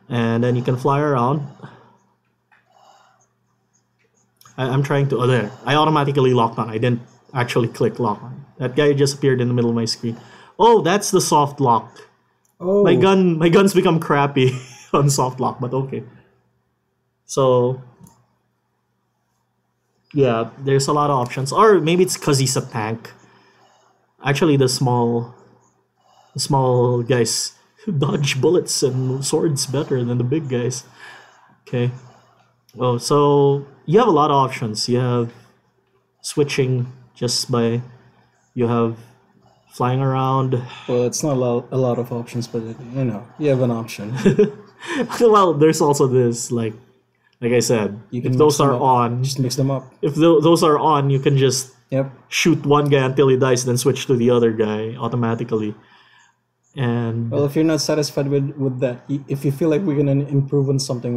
and then you can fly around. I'm trying to there I automatically locked on. I didn't actually click lock on. That guy just appeared in the middle of my screen. Oh, that's the soft lock. Oh. My guns become crappy on soft lock, but okay. So yeah, there's a lot of options. Or maybe it's because he's a tank. Actually, the small guys dodge bullets and swords better than the big guys. Okay. Oh, so you have a lot of options. You have switching just by, you have flying around. Well, it's not a lot of options, but you have an option. Well, there's also this like I said, You can if those mix them are up. on, Just mix them up. if those are on, you can just Yep. shoot one guy until he dies, then switch to the other guy automatically. And Well, if you're not satisfied with that, if you feel like we're gonna improve on something,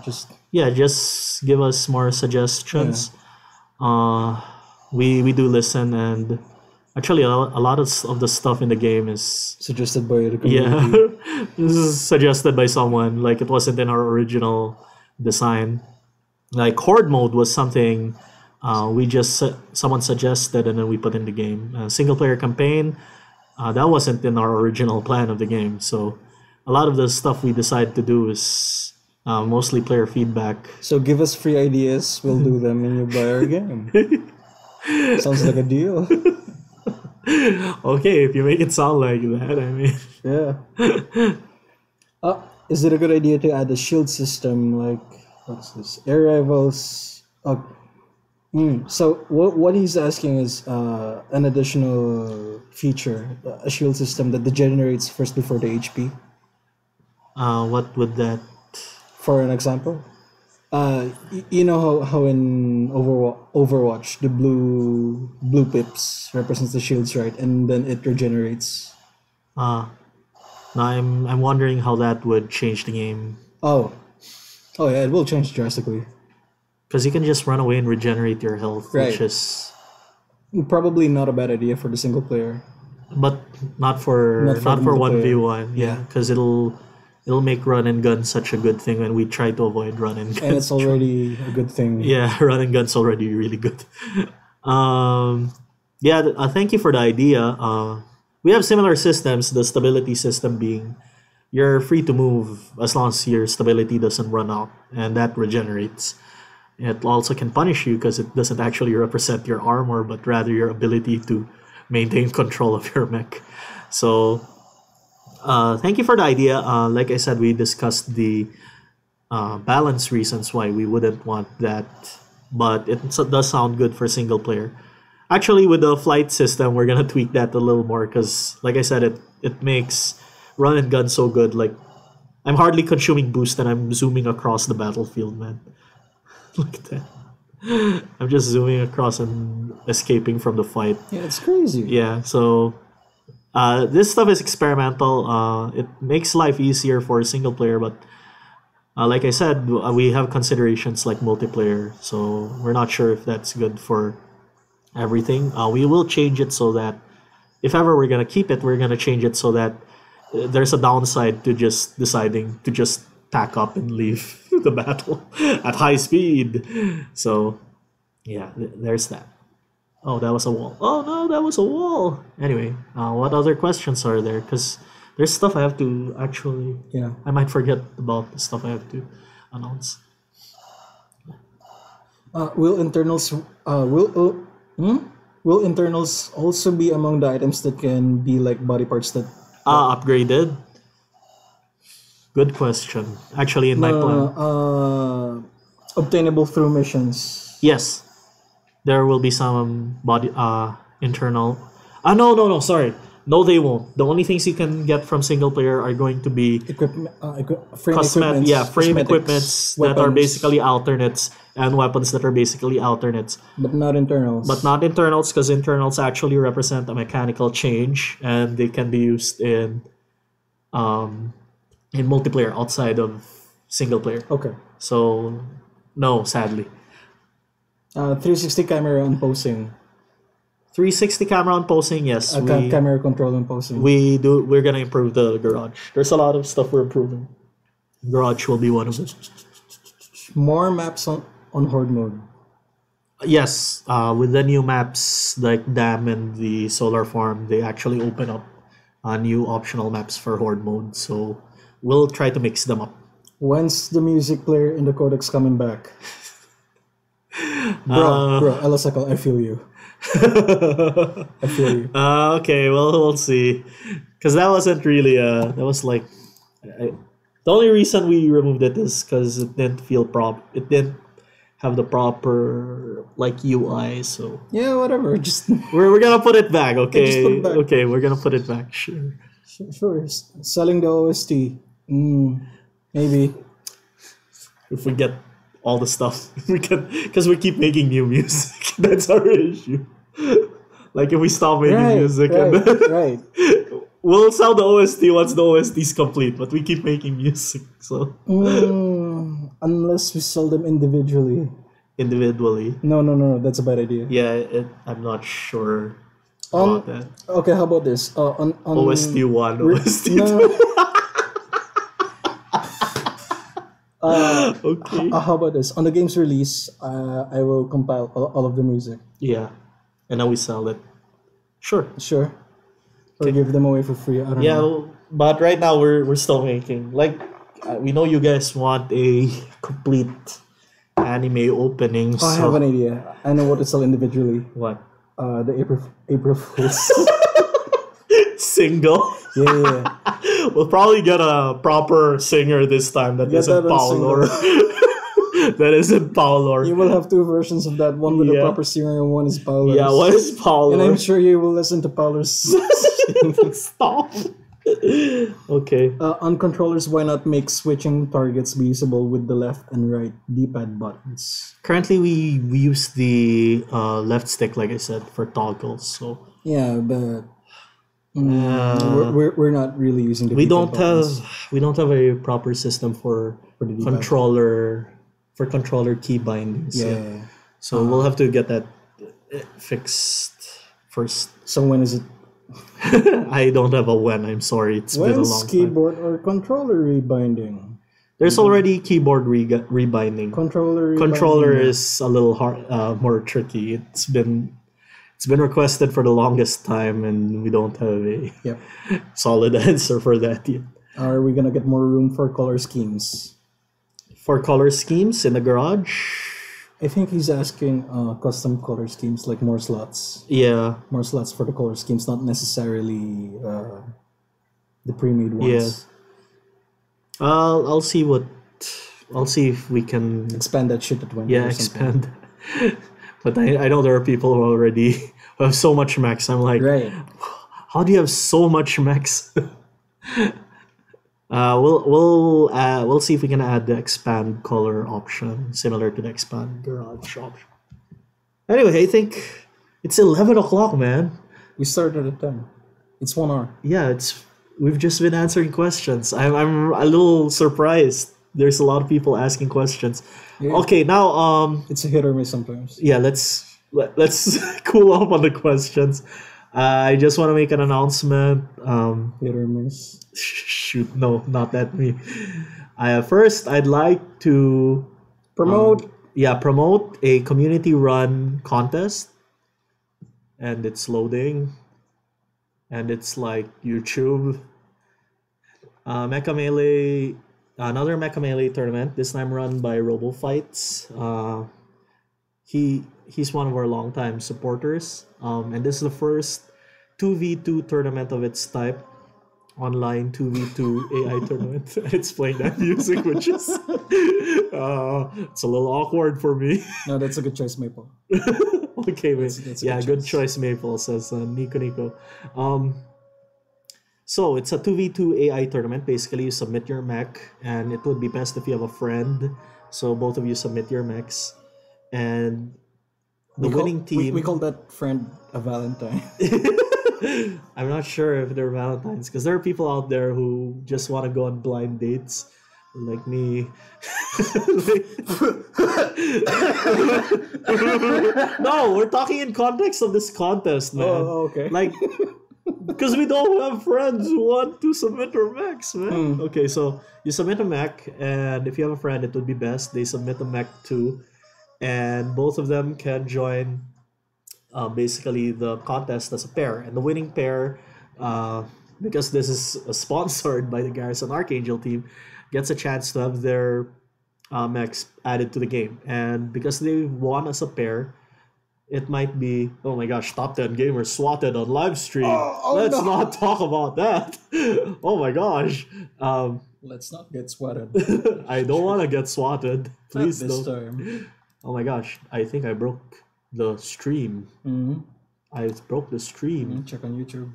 just yeah, just give us more suggestions. We do listen, and actually a lot of the stuff in the game is suggested by the community. yeah this is suggested by someone. Like it wasn't in our original design. Like horde mode was something someone suggested and then we put in the game. Single player campaign, that wasn't in our original plan of the game. So a lot of the stuff we decide to do is mostly player feedback. So give us free ideas, we'll do them, and you buy our game. Sounds like a deal. Okay, if you make it sound like that, I mean. Yeah. Is it a good idea to add a shield system like what's this? Air rifles. So what he's asking is an additional feature, a shield system that degenerates first before the HP. What would that? For an example, you know how in Overwatch the blue pips represents the shields, right? And then it regenerates. Now I'm wondering how that would change the game. Oh yeah, it will change drastically. Because you can just run away and regenerate your health, Right. which is Probably not a bad idea for the single player. but not Not for for one v multiplayer. one. Yeah, because it'll make run and gun such a good thing when we try to avoid run and gun. And it's already a good thing. Yeah, run and gun's already really good. um, yeah, thank you for the idea. We have similar systems. The stability system being you're free to move as long as your stability doesn't run out, and that regenerates. It also can punish you because it doesn't actually represent your armor, but rather your ability to maintain control of your mech. So, thank you for the idea. Like I said, we discussed the balance reasons why we wouldn't want that, but does sound good for single player. Actually, with the flight system, we're gonna tweak that a little more because, like I said, it makes run and gun so good. Like, I'm hardly consuming boost and I'm zooming across the battlefield, man. Look at that. I'm just zooming across and escaping from the fight. Yeah, it's crazy. Yeah, so this stuff is experimental. It makes life easier for a single player, but like I said, we have considerations like multiplayer, so we're not sure if that's good for everything. We will change it so that if ever we're gonna keep it, we're gonna change it so that there's a downside to just deciding to just pack up and leave the battle at high speed. So yeah, there's that. Oh, that was a wall. Oh no, that was a wall. Anyway, what other questions are there? Because there's stuff I have to actually. Yeah. I might forget about the stuff I have to announce. Will internals will internals also be among the items that can be like body parts that Upgraded. Good question. Actually, in my plan, obtainable through missions? yes, there will be some body internal. No. Sorry, no, they won't. The only things you can get from single player are going to be Frame equipments, frame cosmetics, equipments that are weapons, basically alternates and weapons that are basically alternates. but not internals. But not internals, because internals actually represent a mechanical change and they can be used in multiplayer outside of single player. Okay. So no, sadly. 360 camera on posing. 360 camera on posing, yes. Camera control on posing. We're gonna improve the garage. There's a lot of stuff we're improving. Garage will be one of them. More maps on horde mode. Yes, with the new maps like Dam and the Solar Farm, they actually open up new optional maps for horde mode. So we'll try to mix them up. When's the music player in the codex coming back? Bro, Elasakal, I feel you. I feel you. Okay, well, we'll see. Because that wasn't really that was like the only reason we removed it is because it didn't feel it didn't have the proper like UI. So Yeah, whatever. Just we're gonna put it back. Okay, just put it back. Okay, we're gonna put it back. Sure. sure. Selling the OST. Maybe. If we get all the stuff, we can, because we keep making new music. That's our issue. Like if we stop making music, and then right. we'll sell the OST once the OST is complete. But we keep making music, so Unless we sell them individually. individually. No. That's a bad idea. Yeah, I'm not sure On- about that. Okay, how about this? On OST one, OST no, two. Okay. How about this? On the game's release, I will compile all of the music. Yeah, and then we sell it. Sure. Sure. Or give them away for free. I don't Yeah, know. but right now we're still making like we know you guys want a complete anime opening. I have an idea. I know what to sell individually. What? The April Fools. Single. Yeah. We'll probably get a proper singer this time that Get isn't that Paul or that isn't Paul or You will have two versions of that. One with a Yeah. proper singer and one is Paolo's. yeah. What is Paul? And I'm sure you will listen to Paolo's. Stop. Okay. On controllers, why not make switching targets be usable with the left and right D-pad buttons? Currently, we use the left stick, like I said, for toggles. So Yeah, but we're not really using the we D-pad buttons. we don't have a proper system for the D-pad. controller key bindings. Yeah. So we'll have to get that fixed. first. So when is it? I don't have a when. I'm sorry. It's been a When's long time. keyboard or controller rebinding? There's already keyboard rebinding. Controller Controller rebinding. is a little hard, more tricky. It's been requested for the longest time, and we don't have a Yep. solid answer for that yet. Are we gonna get more room for color schemes? For color schemes in the garage, I think he's asking custom color schemes, like more slots. yeah, More slots for the color schemes, not necessarily the pre-made ones. Yeah. I'll see what. I'll see if we can. Expand that shit to 20 Yeah, or something. expand. But I know there are people who already who have so much max. I'm like, Right. how do you have so much max? We'll see if we can add the expand color option similar to the expand garage option. Anyway, I think it's 11 o'clock, man. We started at 10. It's 1 hour. Yeah, we've just been answering questions. I'm a little surprised. There's a lot of people asking questions. Yeah. Okay, now It's a hit or miss sometimes. yeah, let's cool off on the questions. I just want to make an announcement. Hit or miss. Shoot, no, not that me. First, I'd like to Promote. promote a community-run contest, and it's loading, and it's like YouTube. Mecha Melee, another Mecha Melee tournament. This time run by RoboFights. He's one of our longtime supporters. And this is the first 2v2 tournament of its type. Online 2v2 AI tournament. It's playing that music, which is it's a little awkward for me. No, that's a good choice, Maple. Okay, wait. That's a Yeah, good good choice, Maple, says Nico. So it's a 2v2 AI tournament. Basically, you submit your mech, and it would be best if you have a friend. So both of you submit your mechs, and the winning team. We call that friend a Valentine. I'm not sure if they're Valentines, because there are people out there who just want to go on blind dates, like me. No, we're talking in context of this contest, man. Oh, okay. Like, because we don't have friends who want to submit their mechs, man. Okay, so you submit a mech, and if you have a friend, it would be best they submit a mech too, and both of them can join basically the contest as a pair. And the winning pair, because this is sponsored by the Garrison Archangel team, gets a chance to have their mechs added to the game. And because they won as a pair, it might be, oh my gosh, top 10 gamers swatted on live stream. Let's no. not talk about that. Oh my gosh. Let's not get sweated. I don't want to get swatted. Please Not this don't. time. Oh my gosh, I think I broke the stream. Mm-hmm. I broke the stream. Check on YouTube.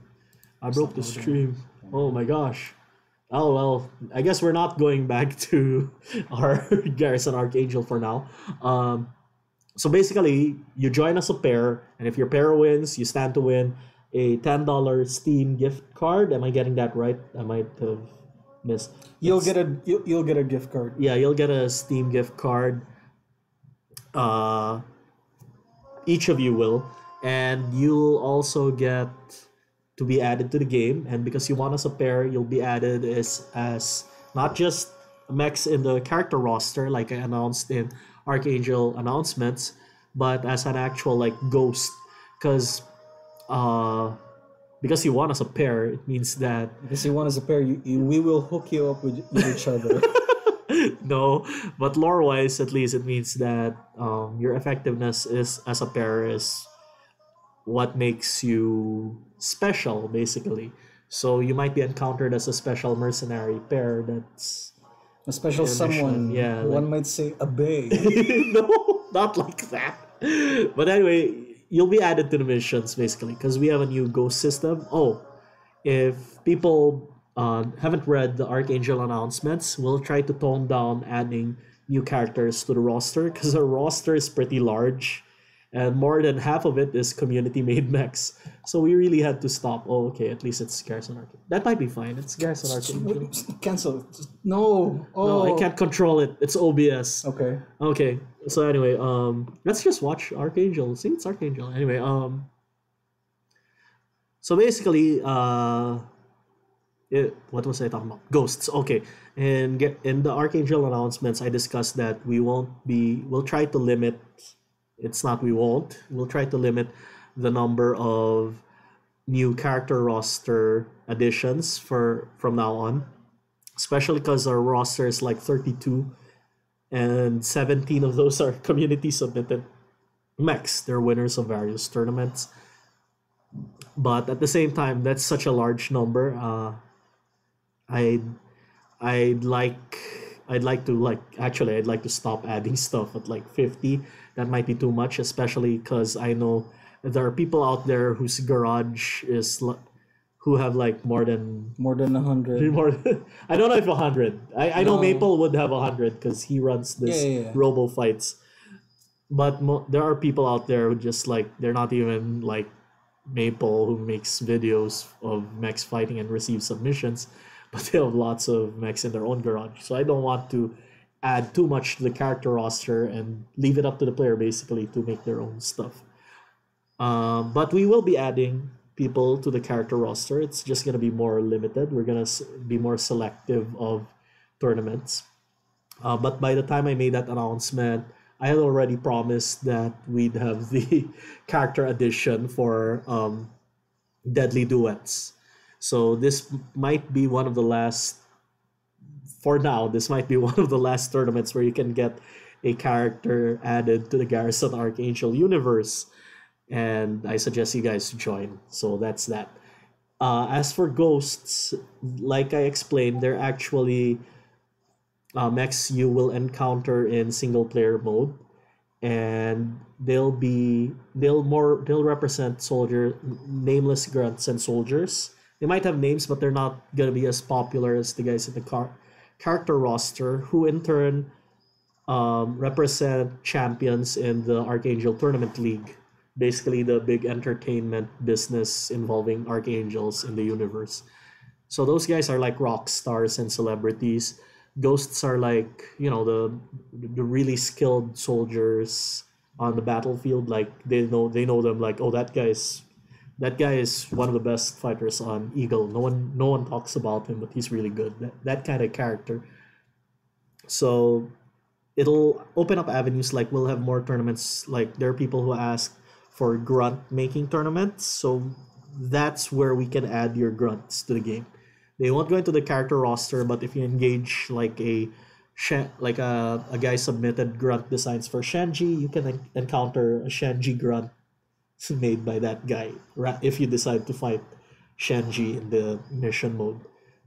I broke the stream. Oh my gosh. Oh well, I guess we're not going back to our Garrison Archangel for now. So basically, you join as a pair, and if your pair wins, you stand to win a $10 Steam gift card. Am I getting that right? I might have missed. You'll get a gift card. Yeah, you'll get a Steam gift card. Each of you will, and you'll also get to be added to the game. And because you want us a pair, you'll be added as not just mechs in the character roster like I announced in Archangel announcements, but as an actual like ghost. Because you want us a pair, it means that Because you want as a pair, we will hook you up with each other. no, but lore wise, at least it means that your effectiveness is as a pair is what makes you special, basically. So you might be encountered as a special mercenary pair that's A special in a mission. someone. Yeah, One might say a bay. no, not like that. But anyway, you'll be added to the missions basically because we have a new ghost system. Oh, if people haven't read the Archangel announcements, we'll try to tone down adding new characters to the roster because our roster is pretty large and more than half of it is community made mechs. So we really had to stop. Oh, okay, at least it's Garrison Archangel. That might be fine. It's Garrison Archangel. Cancel. No. Oh. No, I can't control it. It's OBS. Okay. Okay. So anyway, let's just watch Archangel. See, it's Archangel. Anyway, So basically, what was I talking about? Ghosts. Okay, and get in the Archangel announcements, I discussed that we'll try to limit. It's not we won't. We'll try to limit the number of new character roster additions for from now on, especially because our roster is like 32, and 17 of those are community submitted mechs. They're winners of various tournaments. But at the same time, that's such a large number. I I'd like I'd like to stop adding stuff at like 50. That might be too much, especially because I know there are people out there whose garage who have like More than 100. I don't know if 100. I know No. Maple would have 100 because he runs this Yeah. robo fights. But there are people out there who just like they're not even like Maple who makes videos of mechs fighting and receives submissions, but they have lots of mechs in their own garage. So I don't want to add too much to the character roster and leave it up to the player basically to make their own stuff. But we will be adding people to the character roster. It's just gonna be more limited. We're gonna be more selective of tournaments. But by the time I made that announcement, I had already promised that we'd have the character addition for Deadly Duets. So this might be one of the last, for now, this might be one of the last tournaments where you can get a character added to the Garrison Archangel universe. And I suggest you guys join. So that's that. As for ghosts, like I explained, they're actually mechs you will encounter in single player mode, and they'll represent nameless grunts and soldiers. They might have names, but they're not gonna be as popular as the guys in the character roster, who in turn represent champions in the Archangel Tournament League, basically the big entertainment business involving archangels in the universe. So those guys are like rock stars and celebrities. Ghosts are like, the really skilled soldiers on the battlefield. Like they know them, like, oh, that guy is one of the best fighters on Eagle. No one talks about him, but he's really good. That kind of character. So it'll open up avenues. Like we'll have more tournaments. Like there are people who ask for grunt making tournaments. So that's where we can add your grunts to the game. They won't go into the character roster, but if you engage like a guy submitted grunt designs for Shanji, you can encounter a Shanji grunt made by that guy if you decide to fight Shanji in the mission mode.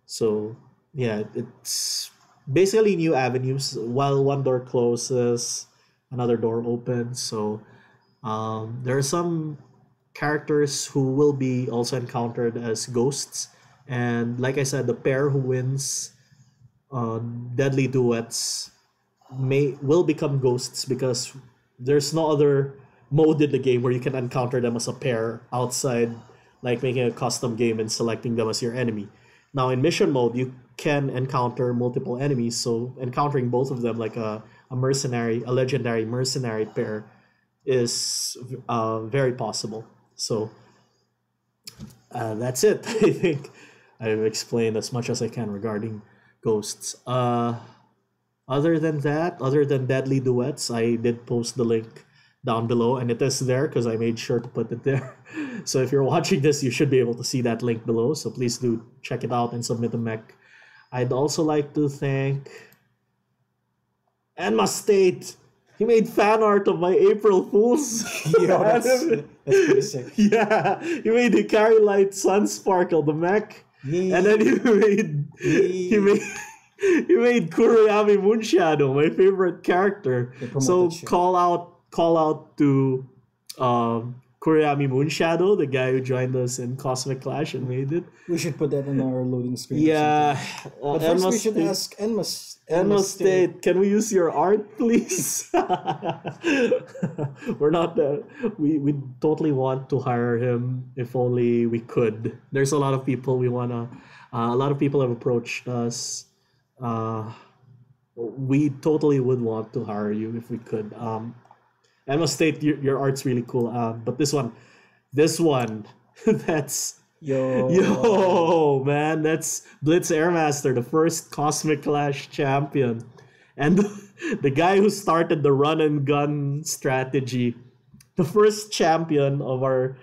So yeah, it's basically new avenues. While one door closes, another door opens. So there are some characters who will be also encountered as ghosts. And like I said, the pair who wins Deadly Duets will become ghosts because there's no other mode in the game where you can encounter them as a pair outside like making a custom game and selecting them as your enemy. Now in mission mode, you can encounter multiple enemies, so encountering both of them like a legendary mercenary pair is very possible. So that's it. I think I've explained as much as I can regarding ghosts. Other than Deadly Duets, I did post the link down below, and it is there because I made sure to put it there. So if you're watching this, you should be able to see that link below. So please do check it out and submit a mech. I'd also like to thank Enma State. He made fan art of my April Fools. Yo, that's pretty sick. Yeah, he made the Carry Light Sun Sparkle, the mech, and then he made Kurayami Moonshadow, my favorite character. So call out to Kurayami Moonshadow, the guy who joined us in Cosmic Clash and made it. We should put that on our loading screen. Yeah. But first we should ask Enma State, can we use your art, please? We're not. We totally want to hire him if only we could. There's a lot of people we wanna. A lot of people have approached us. We totally would want to hire you if we could. Enma State, your art's really cool. But this one, that's Yo, Yo, man, that's Blitz Airmaster, the first Cosmic Clash champion. And the guy who started the run and gun strategy, the first champion of our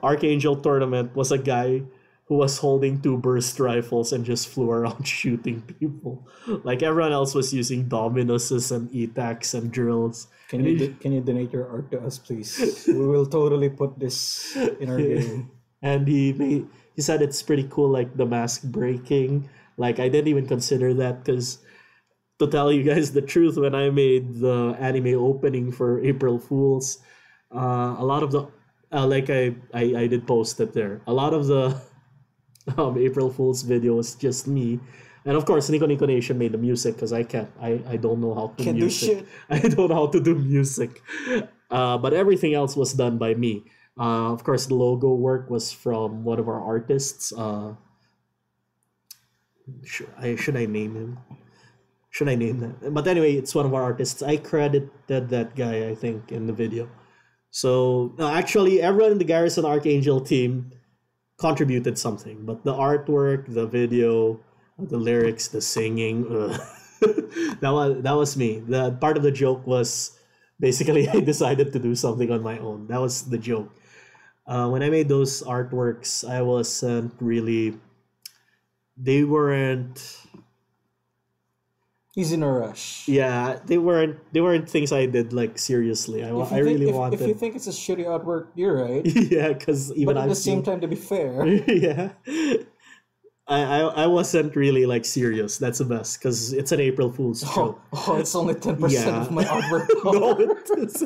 Archangel tournament was a guy who was holding two burst rifles and just flew around shooting people. Like everyone else was using Dominuses and ETACs and drills. can And you he, can you donate your art to us, please? We will totally put this in our game. and he said it's pretty cool, like the mask breaking. Like I didn't even consider that because to tell you guys the truth, when I made the anime opening for April Fools, a lot of the like I did post it there. A lot of the April Fool's video was just me, and of course Nico Nico Nation made the music because I don't know how to Can't do music. shit. I don't know how to do music, but everything else was done by me. Of course, the logo work was from one of our artists. Should I name him? Should I name that? But anyway, it's one of our artists. I credited that guy, I think, in the video. So actually, everyone in the Garrison Archangel team contributed something, but the artwork, the video, the lyrics, the singing, that was me. The part of the joke was basically I decided to do something on my own. That was the joke. When I made those artworks, I wasn't really. They weren't. He's in a rush. Yeah, they weren't. They weren't things I did like seriously. If I you think really if wanted. you think it's a shitty artwork, you're right. Yeah, because even But at I've the same seen. time, to be fair, Yeah, I wasn't really like serious. That's the best because it's an April Fool's joke. it's only 10% Yeah. of my artwork. No, it's,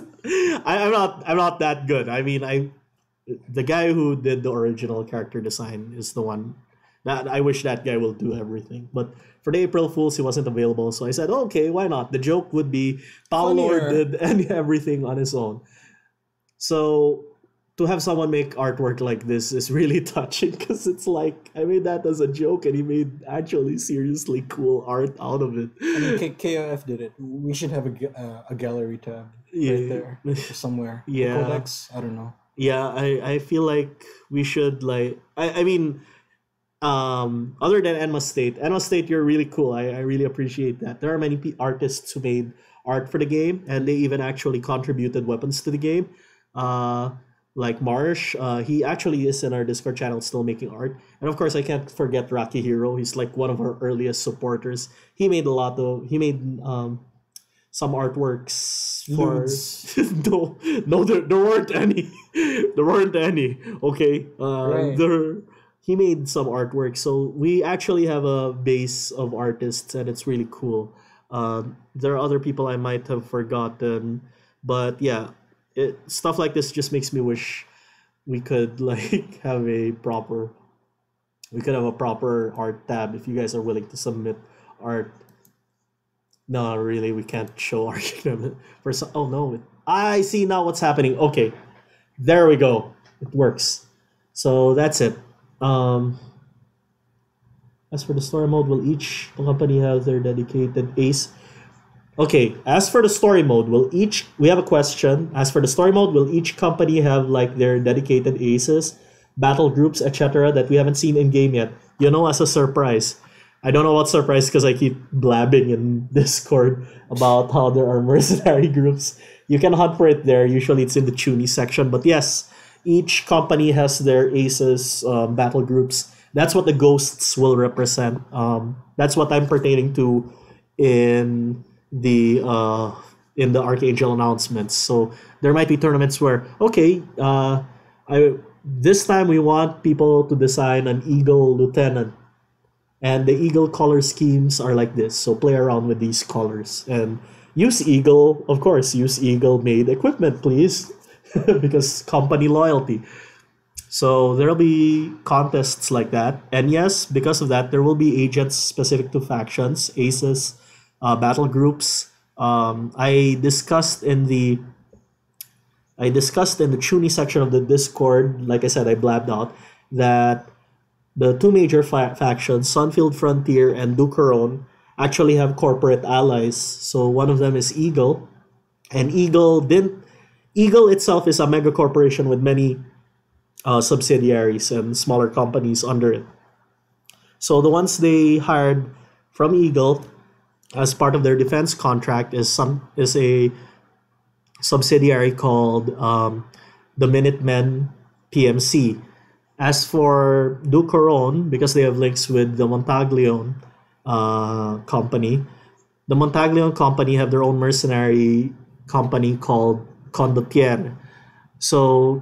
I'm not that good. I mean, the guy who did the original character design is the one that I wish that guy will do everything. But for the April Fools, he wasn't available, so I said, okay, why not? The joke would be Paolo Funnier. did and everything on his own. So to have someone make artwork like this is really touching because it's like I made that as a joke and he made actually seriously cool art out of it. I mean, KOF did it. We should have a gallery tab right there or somewhere. Yeah. Codex? I don't know. Yeah, I feel like we should like I mean other than Enma State, you're really cool. I really appreciate that. There are many artists who made art for the game and they even actually contributed weapons to the game. Like Marsh, he actually is in our Discord channel still making art. And of course I can't forget Rocky Hero. He's like one of our earliest supporters. He made some artworks for Ludes. no there weren't any. There weren't any. Okay. Right. He made some artwork, so we actually have a base of artists and it's really cool. There are other people I might have forgotten, but yeah, stuff like this just makes me wish we could like we could have a proper art tab if you guys are willing to submit art. No, really, we can't show art for some. Oh no, I see now what's happening. Okay, there we go. It works. So that's it. As for the story mode, will each company have their dedicated ace? Okay, as for the story mode, we have a question. As for the story mode, will each company have like their dedicated aces, battle groups, etc. that we haven't seen in game yet? You know, as a surprise. I don't know what surprise because I keep blabbing in Discord about how there are mercenary groups. You can hunt for it there. Usually it's in the Chuny section. But yes, each company has their aces, battle groups. That's what the ghosts will represent. That's what I'm pertaining to in the Archangel announcements. So there might be tournaments where this time we want people to design an Eagle Lieutenant. And the Eagle color schemes are like this. So play around with these colors. And use Eagle, of course, use Eagle made equipment, please. Because company loyalty. So there'll be contests like that. And yes, because of that, there will be agents specific to factions, aces, battle groups. I discussed in the Chuny section of the Discord, like I said, I blabbed out, that the two major factions, Sunfield Frontier and Ducaron, actually have corporate allies. So one of them is Eagle. And Eagle itself is a mega corporation with many subsidiaries and smaller companies under it. So the ones they hired from Eagle as part of their defense contract is a subsidiary called the Minutemen PMC. As for Ducoron, because they have links with the Montaglione company, the Montaglione company have their own mercenary company called Condottiere. So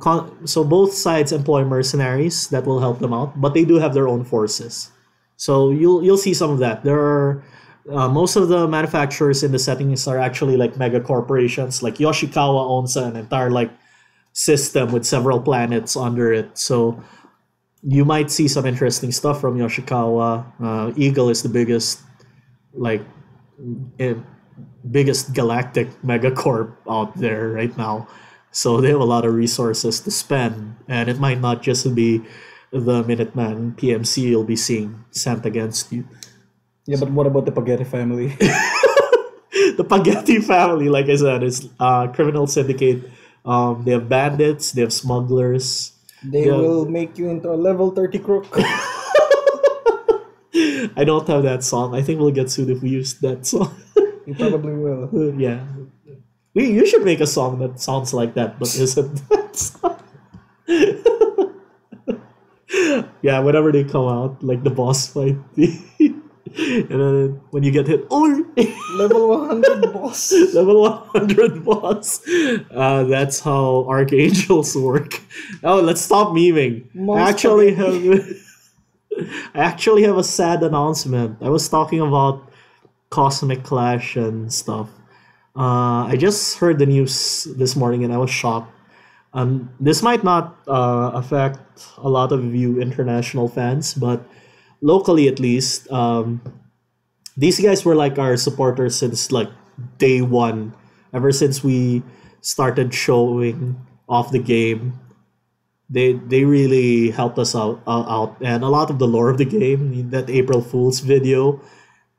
both sides employ mercenaries that will help them out, but they do have their own forces. So you'll see some of that. There are most of the manufacturers in the settings are actually like mega corporations. Like Yoshikawa owns an entire like system with several planets under it. So you might see some interesting stuff from Yoshikawa. Eagle is the like eh, biggest galactic megacorp out there right now. So they have a lot of resources to spend, and it might not just be the Minuteman PMC you'll be seeing sent against you. Yeah, but what about the Spaghetti family? The Spaghetti family, like I said, is criminal syndicate. They have bandits, they have smugglers. They will make you into a level 30 crook. I don't have that song. I think we'll get sued if we use that song. You probably will. Yeah. You should make a song that sounds like that, but isn't that song. Yeah, whenever they come out, like the boss fight. And then when you get hit, oh, Level 100 boss. level 100 boss. That's how archangels work. Oh, let's stop memeing. I actually have a sad announcement. I was talking about Cosmic Clash and stuff. I just heard the news this morning and I was shocked. This might not affect a lot of you international fans, but locally at least, these guys were like our supporters since like day one. Ever since we started showing off the game, they really helped us out, and a lot of the lore of the game, that April Fool's video,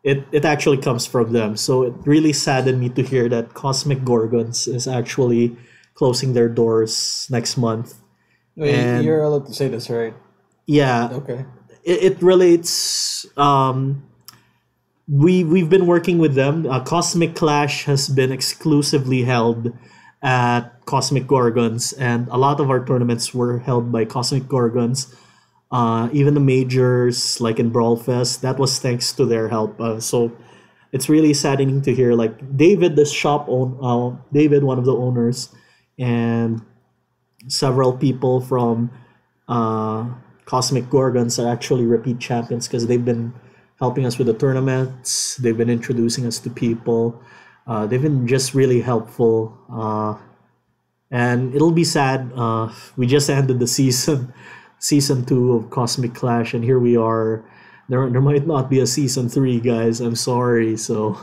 it actually comes from them. So it really saddened me to hear that Cosmic Gorgons is actually closing their doors next month. Wait, And- you're allowed to say this, right? Yeah, Okay. it relates. We've been working with them. Cosmic Clash has been exclusively held at Cosmic Gorgons, and a lot of our tournaments were held by Cosmic Gorgons. Even the majors, like in Brawl Fest, that was thanks to their help. So it's really saddening to hear. Like David, David, one of the owners, and several people from Cosmic Gorgons are actually repeat champions because they've been helping us with the tournaments. They've been introducing us to people. They've been just really helpful. And it'll be sad. We just ended the season 2 of Cosmic Clash, and here we are. There might not be a season 3, guys. I'm sorry. So,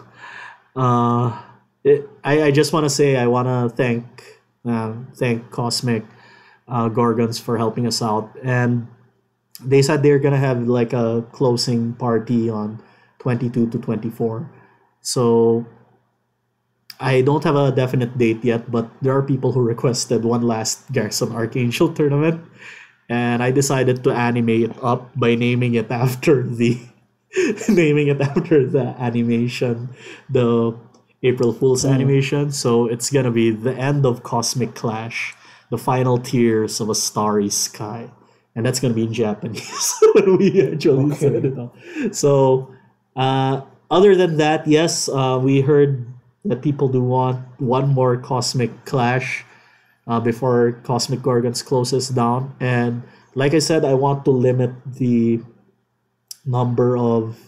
I just want to say I want to thank Cosmic Gorgons for helping us out, and they said they're gonna have like a closing party on 22 to 24. So I don't have a definite date yet, but there are people who requested one last Garrison Archangel tournament, and I decided to animate it up by naming it after the animation, the April Fool's animation. So it's gonna be the end of Cosmic Clash, the final tears of a starry sky, and that's gonna be in Japanese when we actually said it all. So, other than that, yes, we heard that people do want one more Cosmic Clash before Cosmic Gorgons closes down, and like I said, I want to limit the number of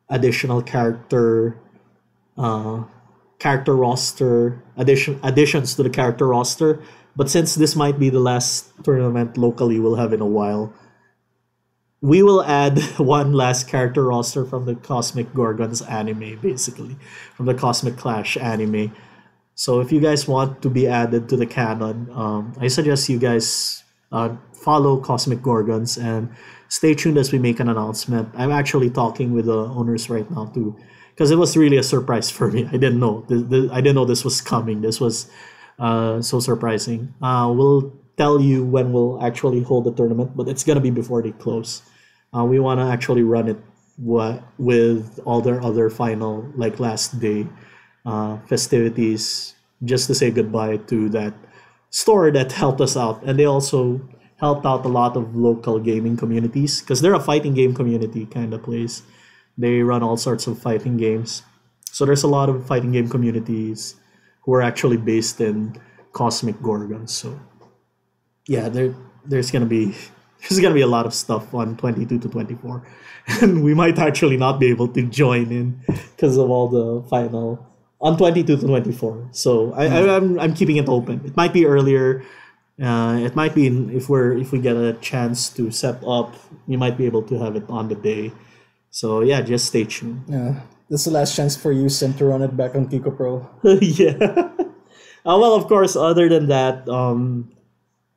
additional character roster additions to the character roster. But since this might be the last tournament locally we'll have in a while, we will add one last character roster from the Cosmic Gorgons anime, basically, from the Cosmic Clash anime. So if you guys want to be added to the canon, I suggest you guys follow Cosmic Gorgons and stay tuned as we make an announcement. I'm actually talking with the owners right now too, because it was really a surprise for me. I didn't know. I didn't know this was coming. This was so surprising. We'll tell you when we'll actually hold the tournament, but it's gonna be before they close. We want to actually run it with all their other final like last day festivities, just to say goodbye to that store that helped us out, and they also helped out a lot of local gaming communities because they're a fighting game community kind of place. They run all sorts of fighting games, so there's a lot of fighting game communities who are actually based in Cosmic Gorgon. So yeah, there's gonna be there's gonna be a lot of stuff on 22 to 24, and we might actually not be able to join in because of all the final on 22 to 24. So I'm keeping it open. It might be earlier. It might be if we get a chance to set up, we might be able to have it on the day. So yeah, just stay tuned. Yeah, this is the last chance for you, Sim, to run it back on Kiko Pro. Yeah. Well, of course, other than that,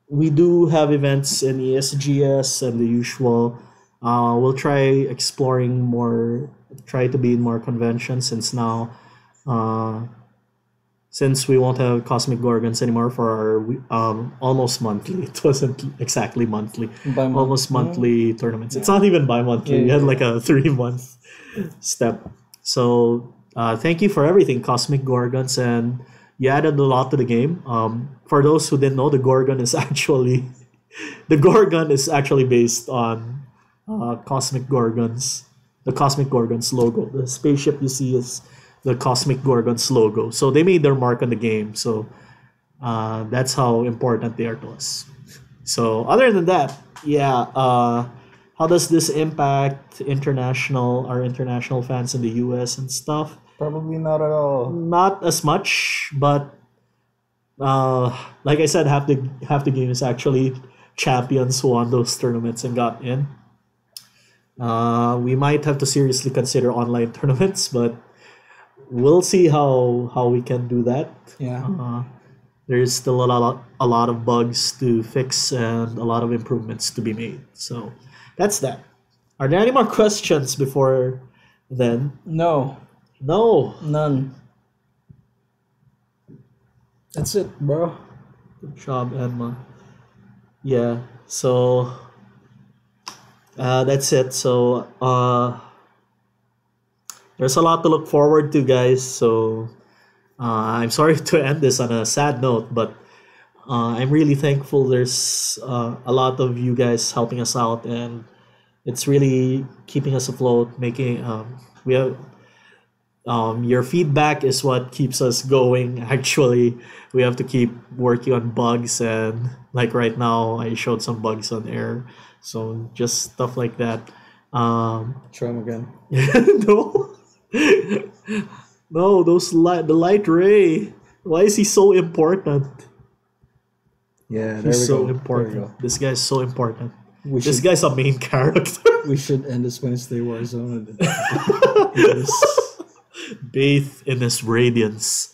we do have events in ESGS and the usual. We'll try exploring more, try to be in more conventions since now, since we won't have Cosmic Gorgons anymore for our almost monthly. It wasn't exactly monthly, almost monthly tournaments. It's not even bi-monthly. We had like a 3-month step. So thank you for everything, Cosmic Gorgons, and you added a lot to the game. For those who didn't know, the Gorgon is actually based on Cosmic Gorgons, the Cosmic Gorgons logo. The spaceship you see is the Cosmic Gorgons logo. So they made their mark on the game. So that's how important they are to us. So other than that, yeah. How does this impact our international fans in the US and stuff? Probably not at all. Not as much, but like I said, half the game is actually champions who won those tournaments and got in. We might have to seriously consider online tournaments, but we'll see how we can do that. Yeah. There's still a lot of bugs to fix and a lot of improvements to be made. So that's that. Are there any more questions before then? No. No. None. That's it, bro. Good job, Emma. Yeah. So that's it. So there's a lot to look forward to, guys. So I'm sorry to end this on a sad note, but I'm really thankful there's a lot of you guys helping us out, and it's really keeping us afloat. Making we have your feedback is what keeps us going. Actually, we have to keep working on bugs, and like right now, I showed some bugs on air. So just stuff like that. Try them again. No. No, the light ray. Why is he so important? Yeah, there He's we so go. important. There we go. This guy's so important. We This should, guy's a main character. we should end this Wednesday Warzone. Yes. Bathe in his radiance.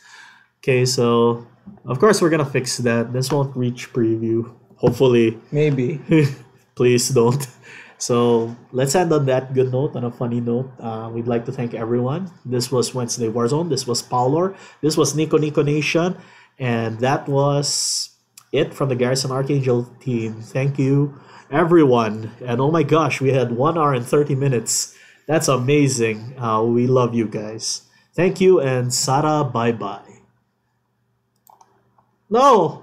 Okay, so of course we're gonna fix that. This won't reach preview. Hopefully. Maybe. Please don't. So let's end on that good note, on a funny note. We'd like to thank everyone. This was Wednesday Warzone. This was Paulor. This was Nico Nico Nation. And that was it from the Garrison Archangel team. Thank you, everyone. And oh my gosh, we had 1 hour and 30 minutes. That's amazing. We love you guys. Thank you, and Sara, bye-bye. No!